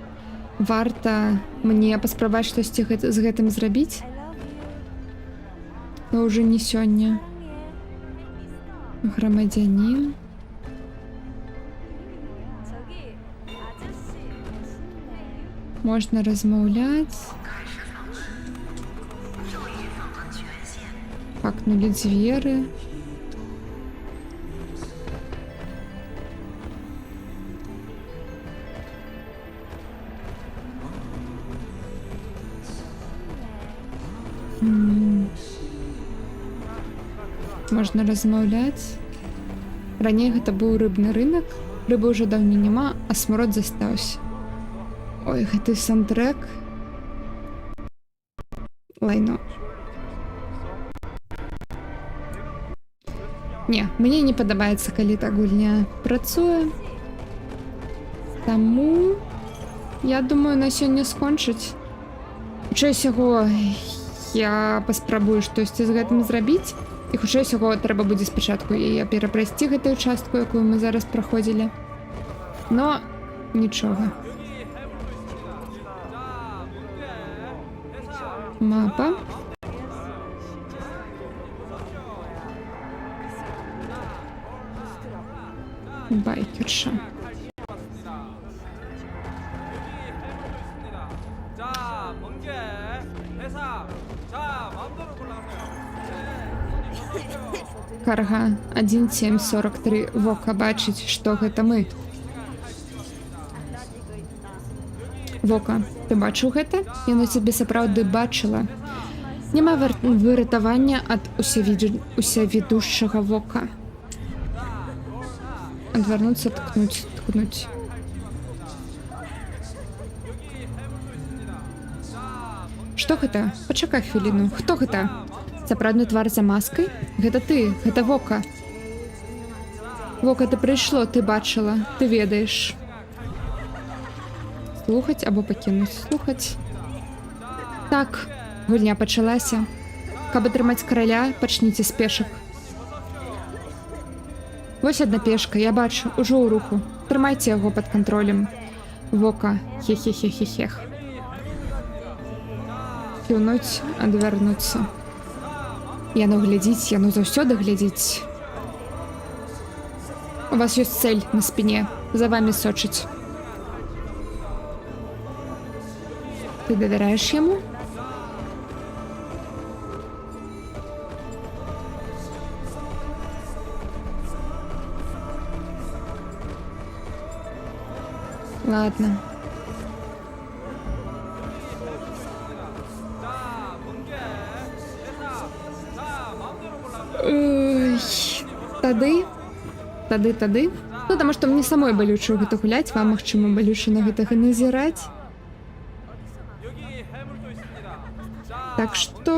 варта мне паспрабаваць штосьці з гэтым зрабіць. Но ўжо не сёння. Грамадзянін. Можна размаўляць. Пакнулі дзверы. Можна размаўляць. Раней гэта быў рыбны рынок. Рыбы ўжо даўней няма, а смурод застаўся. Ой, гэты саундтрэк. Лайно. Не, мне не падабаецца, калі так гульня працуе. Таму я думаю, на сёння скончыць. Хутчэй усяго я паспрабую штосьці з гэтым зрабіць. І хутчэй усяго трэба будзе спачатку яе перапрайсці гэтую частку, якую мы зараз праходзілі. Но нічога. Мапа. Байкерша. Карга 1743. Вока бачыць, што гэта мы. Вока, ты бачыў гэта? Яна цябе сапраўды бачыла. Няма выратавання ад усяведушчага вока. Адвярнуцца, ткнуць. Што гэта? Пачакай хвіліну. Хто гэта? Сапраўдны твар за маскай? Гэта ты, гэта вока. Вока, ты прыйшло, ты бачыла, ты ведаеш. Слухаць або пакінуць? Слухаць. Так, гульня пачалася. Каб атрымаць караля, пачніце з пешак. Вось адна пешка, я бачу, ужо ў руху. Трымайце яго пад кантролем. Вока, хе-хе-хе-хе-хех. Кіўнуць, адвярнуцца. Яно глядзіць, яно заўсёды глядзіць. У вас ёсць цэль на спіне, за вамі сочыць. Ты давяраеш яму? Ладно. Тады. Ну, таму што мне самой балюча гэта гуляць, вам, магчыма, балюча на гэтага назіраць. Так што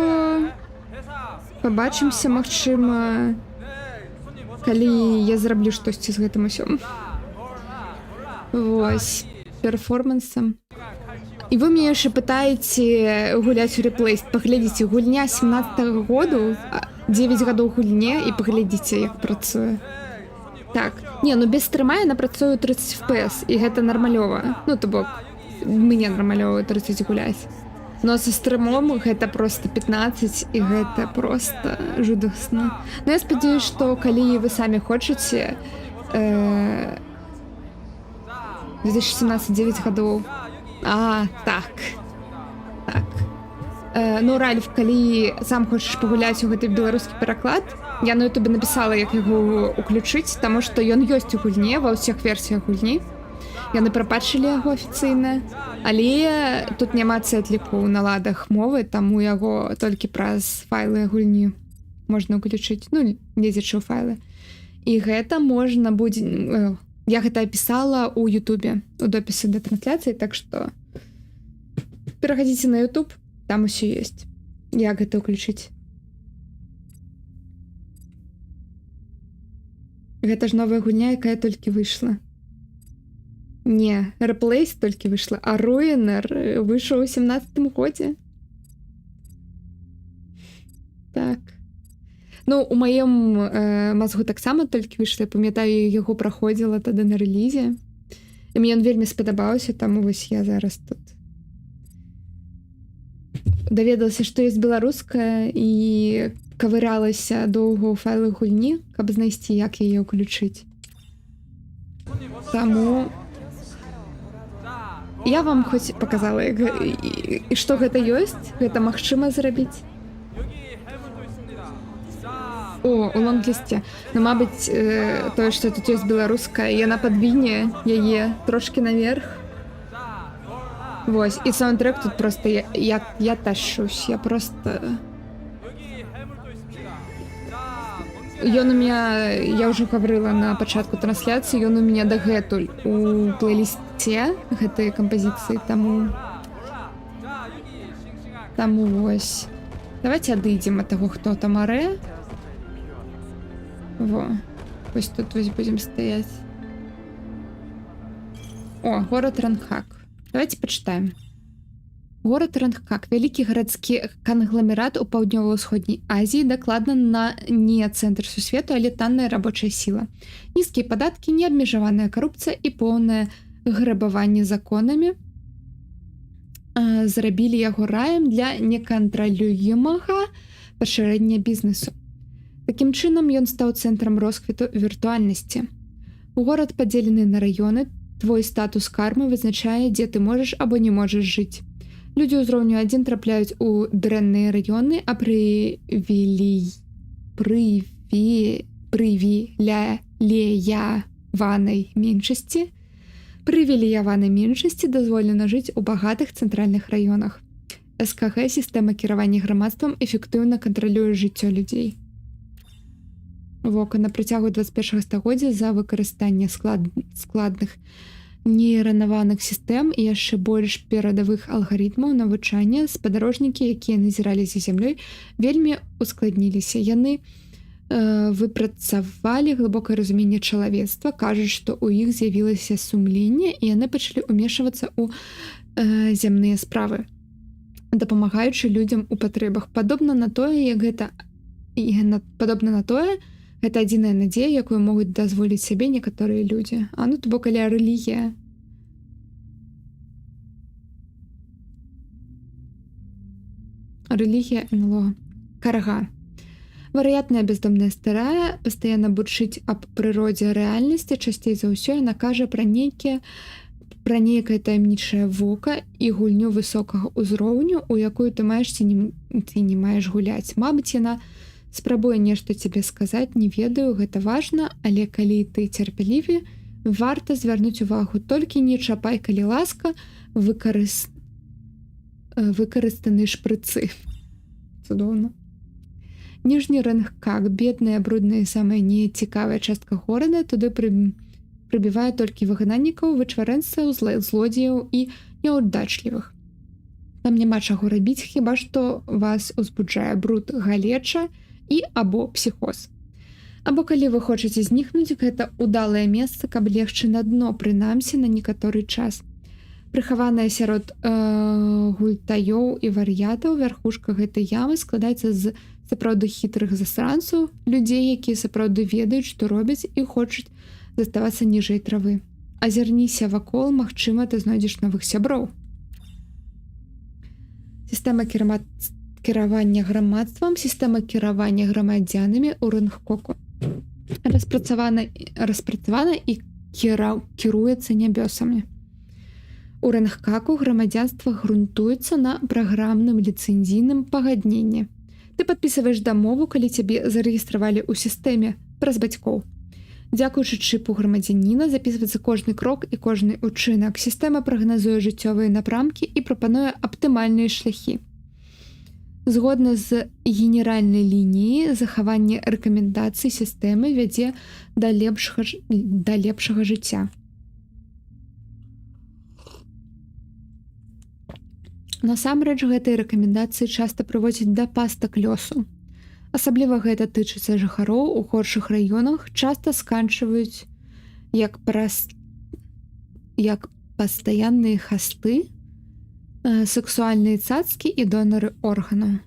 пабачымся, магчыма, калі я зраблю штосьці з гэтым усём. Вось, перформансам. І вы мне яшчэ пытаеце гуляць у рэплейс. Паглядзіце, гульня 17-го году, 9 гадоў гульне, і паглядзіце, як працуе. Так, не, ну без стрыма яна працуе 30 FPS, і гэта нармалёва. Ну, то бок, мне нармалёва 30 гуляць. Но со стрымом гэта просто 15, і гэта просто жудасна. Ну, я спадзяюсь, што калі вы самі хочаце, 2017 9 гадоў. Так. Ну, Ральф, калі сам хочаш пагуляць у гэты беларускі пераклад, я на ютубе напісала, як яго уключыць, таму што ён ёсць у гульне, ва ўсіх версіях гульні. Яны прапатчылі яго афіцыйна, але тут няма цэтліку на ладах мовы, таму яго толькі праз файлы гульні можна уключыць, ну, лезечы ў файлы. І гэта можна будзе... Я гэта апісала ў ютубе, у допісе да трансляцыі, так што пераходзіце на ютуб, там усё ёсць. Як гэта ўключыць? Гэта ж новая гульня, якая толькі выйшла. Не, Replace толькі выйшла, а Ruiner выйшаў у 17-м годзе. Так. Ну, у маім мазгу таксама толькі выйшла, памятаю, яго праходзіла тады на рэлізе. І мне ён вельмі спадабаўся, таму вось я зараз тут даведалася, што ёсць беларуская і кавыралася доўга ў файлы гульні, каб знайсці, як яе ўключыць. Таму я вам хоць паказала, і што гэта ёсць, гэта магчыма зрабіць. О, у лонглісце. Ну, мабыць, тое, што тут ёсць беларуская, яна падвіне яе трошкі наверх. Вось, і саундтрэк тут просто, я тащусь, я просто... Ён у меня, я ўжо гаварыла на пачатку трансляцыі, ён у меня дагэтуль у плейлісце гэтай кампазіцыі, таму вось. Давайте адыдзем ад таго, хто там арэ. Во, вось тут вось будзем стаяць. О, горад Ранхак. Давайте пачытаем. Горад Ранхак – вялікі гарадскі кангламерат у паўднёва-ўсходняй Азіі, дакладна на не цэнтр сусвету, але танная рабочая сіла. Нізкія падаткі, неабмежаваная карупцыя і поўнае грабаванне законамі зрабілі яго раем для некантралюемага пашырэння бізнесу. Такім чынам ён стаў цэнтрам росквіту віртуальнасці. Горад падзелены на раёны, твой статус кармы вызначае, дзе ты можаш або не можаш жыць. Людзі ўзроўню 1 трапляюць у дрэнныя раёны, а прывілеяванай меншасці дазволена жыць у багатых цэнтральных раёнах. СКГ, сістэма кіравання грамадствам, эфектыўна кантралюе жыццё людзей. Вока на працягу 21 стагоддзя за выкарыстанне складных нейранаваных сістэм і яшчэ больш перадавых алгарытмаў навучання спадарожнікі, якія назіралі за зямлёй, вельмі ускладніліся. Яны выпрацавалі глыбокае разуменне чалавецтва, кажуць, што ў іх з'явілася сумленне, і яны пачалі ўмешвацца ў зямныя справы, дапамагаючы людзям у патрэбах. Падобна на тое, гэта адзіная надзея, якую могуць дазволіць сябе некаторыя людзі. А ну, то бок, каля рэлігія. Рэлігія НЛО. Карга. Варыятная бяздомная старая пастаянна бурчыць аб прыродзе рэальнасці, часцей за ўсё яна кажа пра нейкае таямнічае вока і гульню высокага ўзроўню, у якую ты маеш ці не маеш гуляць. Мабыць, яна спрабуе нешта цябе сказаць, не ведаю, гэта важна, але калі ты цярпеліві, варта звярнуць увагу, толькі не чапай, калі ласка, выкарыстаны шпрыцы. Цудоўна. Ніжні Ранхак, бедная, брудная і самая нецікавая частка горада, туды прыбівае толькі выгнаннікаў, вычварэнцаў, злодзеяў і няўдачлівых. Там няма чаго рабіць, хіба што вас узбуджае бруд, галеча і або псіхоз. Або калі вы хочаце знікнуць, гэта ўдалае месца, каб легчы на дно, прынамсі на некаторы час. Прыхаваная сярод гультаёў і вар'ятаў, вярхушка гэтай ямы складаецца з сапраўды хітрых засранцаў, людзей, якія сапраўды ведаюць, што робяць і хочуць заставацца ніжэй травы. Азірніся вакол, магчыма, ты знойдзеш новых сяброў. Сістэма кіравання грамадствам, сістэма кіравання грамадзянамі ў Ранхаку распрацавана і кіруецца нябёсамі. У Ранхаку грамадзянства грунтуецца на праграмным ліцэнзійным пагадненні. Ты падпісваеш дамову, калі цябе зарэгістравалі ў сістэме праз бацькоў. Дзякуючы чыпу грамадзяніна запісваецца кожны крок і кожны ўчынак. Сістэма прагназуе жыццёвыя напрамкі і прапануе аптымальныя шляхі. Згодна з генеральнай лініяй, захаванне рэкамендацый сістэмы вядзе да лепшага жыцця. Насамрэч, гэтыя рэкамендацыі часта прыводзяць да пастак лёсу. Асабліва гэта тычыцца жыхароў у горшых раёнах, часта сканчваюць як пастаянныя хасты, сексуальныя цацкі і донары органаў.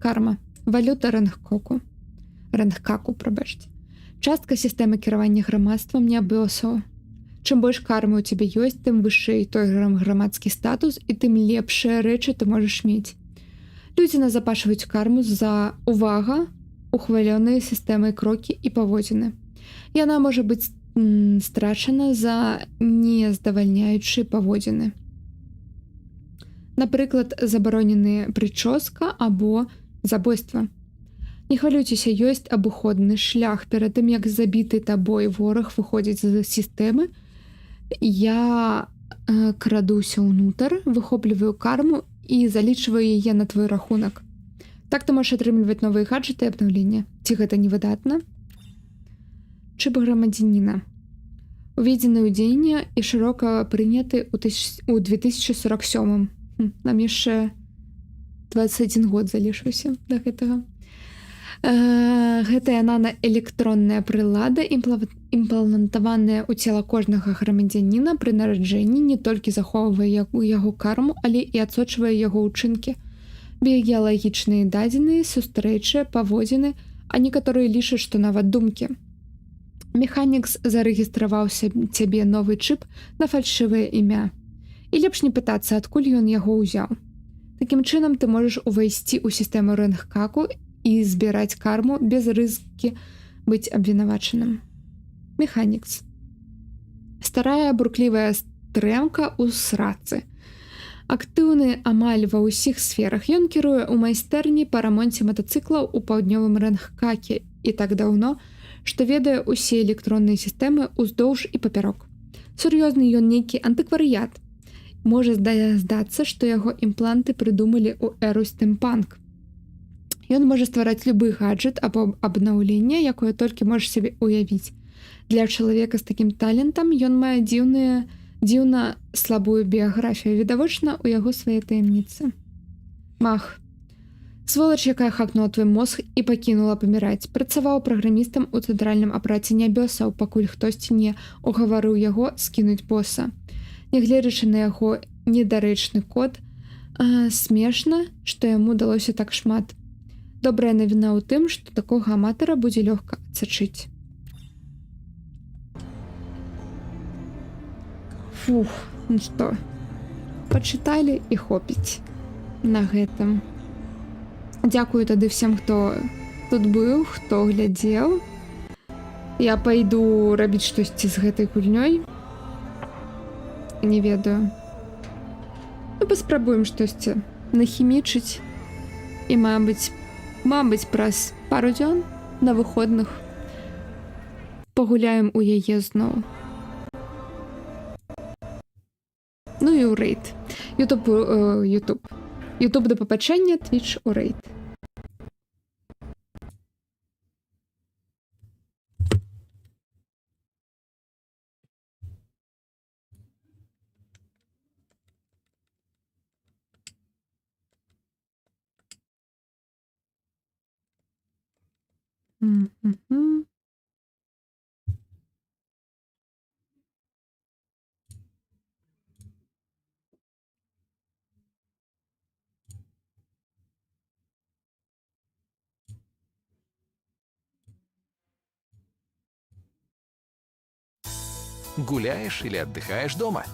Карма. Валюта рэнгкаку, прабачце. Частка сістэмы кіравання грамадствам не абвёсаў. Чым больш кармы ў цябе ёсць, тым вышэй той грамадскі статус і тым лепшыя рэчы ты можаш мець. Людзі назапашваюць карму за увага, ухвалёныя сістэмай крокі і паводзіны. Яна можа быць страчана за нездавальняючыя паводзіны. Напрыклад, забаронены прычоска або забойства. Не хвалюйцеся, ёсць абыходны шлях перад тым, як забіты табой вораг выходзіць з сістэмы. Я крадуся ўнутр, выхопліваю карму і залічваю яе на твой рахунак. Так ты можаш атрымліваць новыя гаджеты і абнаўлення. Ці гэта не выдатна? Чып грамадзяніна. Уведзены ў дзеянне і шырока прыняты ў 2047. Нам яшчэ 21 год залішыўся да гэтага. Гэтая нанаэлектронная прылада імплантаваная ў цела кожнага грамадзяніна пры нараджэнні не толькі захоўвае яго карму, але і адсочвае яго ўчынкі. Біялагічныя дадзеныя, сустрэчы, паводзіны, а некаторыя лічаць, што нават думкі. Механікс зарэгістраваў цябе новы чып на фальшывае імя. І лепш не пытацца, адкуль ён яго ўзяў. Такім чынам ты можаш увайсці ў сістэму рэнгкаку і збіраць карму без рызыкі быць абвінавачаным. Механікс. Старая бурклівая стрэмка ў срацы. Актыўны амаль ва ўсіх сферах. Ён кіруе ў майстэрні па рамонце матацыклаў у паўднёвым рэнгкаке і так даўно, што ведае ўсе электронныя сістэмы ўздоўж і папярок. Сур'ёзны ён нейкі антыкварыят. Можа здацца, што яго імпланты прыдумалі ў эру стэмпанк. Ён можа ствараць любы гаджет або абнаўленне, якое толькі можаш сабе уявіць. Для чалавека з такім талентам ён мае дзіўна слабую біяграфію. Відавочна, у яго свае таямніцы. Мах. Сволач, якая хакнула твой мозг і пакінула паміраць. Працаваў праграмістам у цэнтральным апараце нябёсаў, пакуль хтосьці не угаварыў яго скінуць боса. Нягледзячы на яго недарэчны код, смешна, што яму далося так шмат. Добрая навіна ў тым, што такога аматара будзе лёгка адсачыць. Фух, ну што, пачыталі і хопіць на гэтым. Дзякую тады всем, хто тут быў, хто глядзеў. Я пайду рабіць штосьці з гэтай гульнёй. Не ведаю. Ну, паспрабуем штосьці нахімічыць. І, мабыць, праз пару дзён на выходных пагуляем у яе зноў. Ну і ў рэйд. YouTube да папачэння, Twitch у рэйд. Гуляешь или отдыхаешь дома?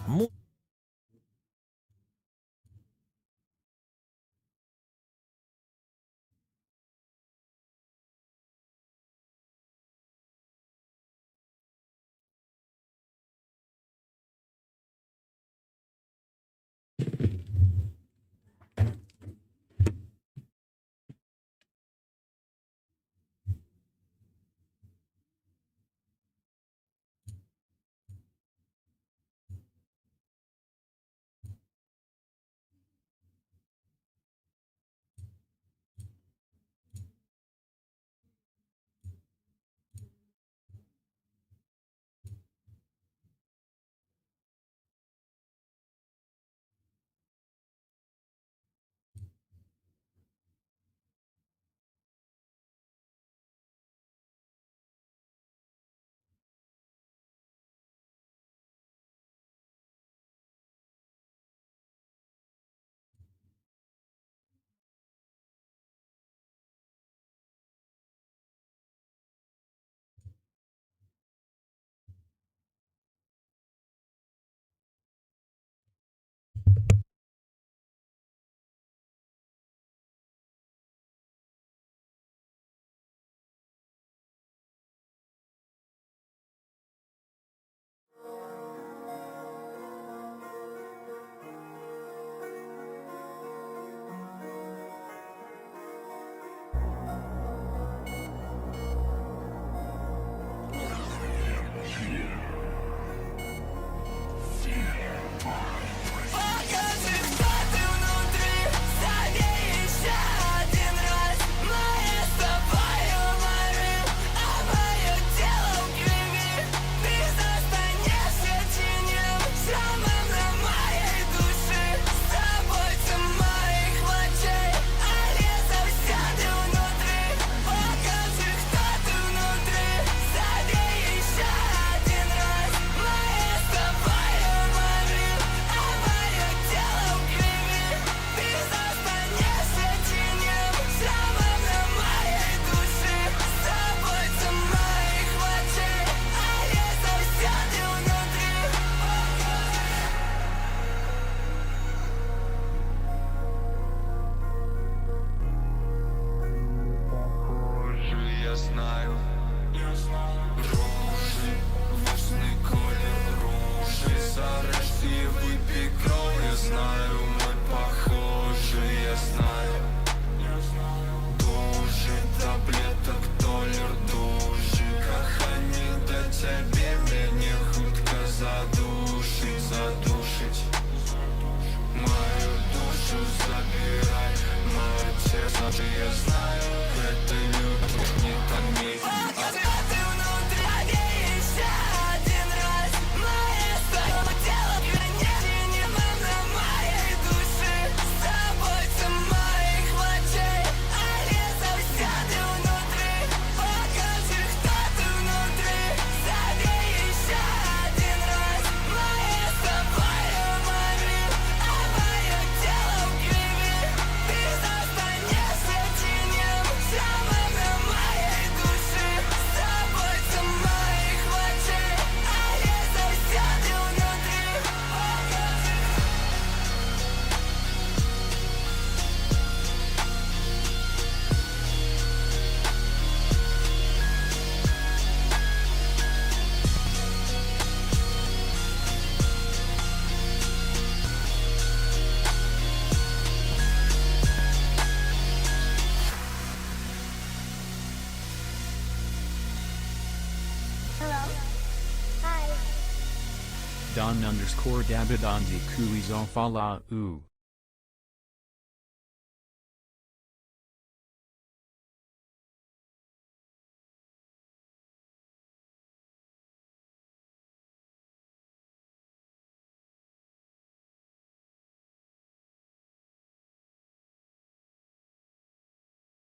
Don_Dabidanzi Kuizofala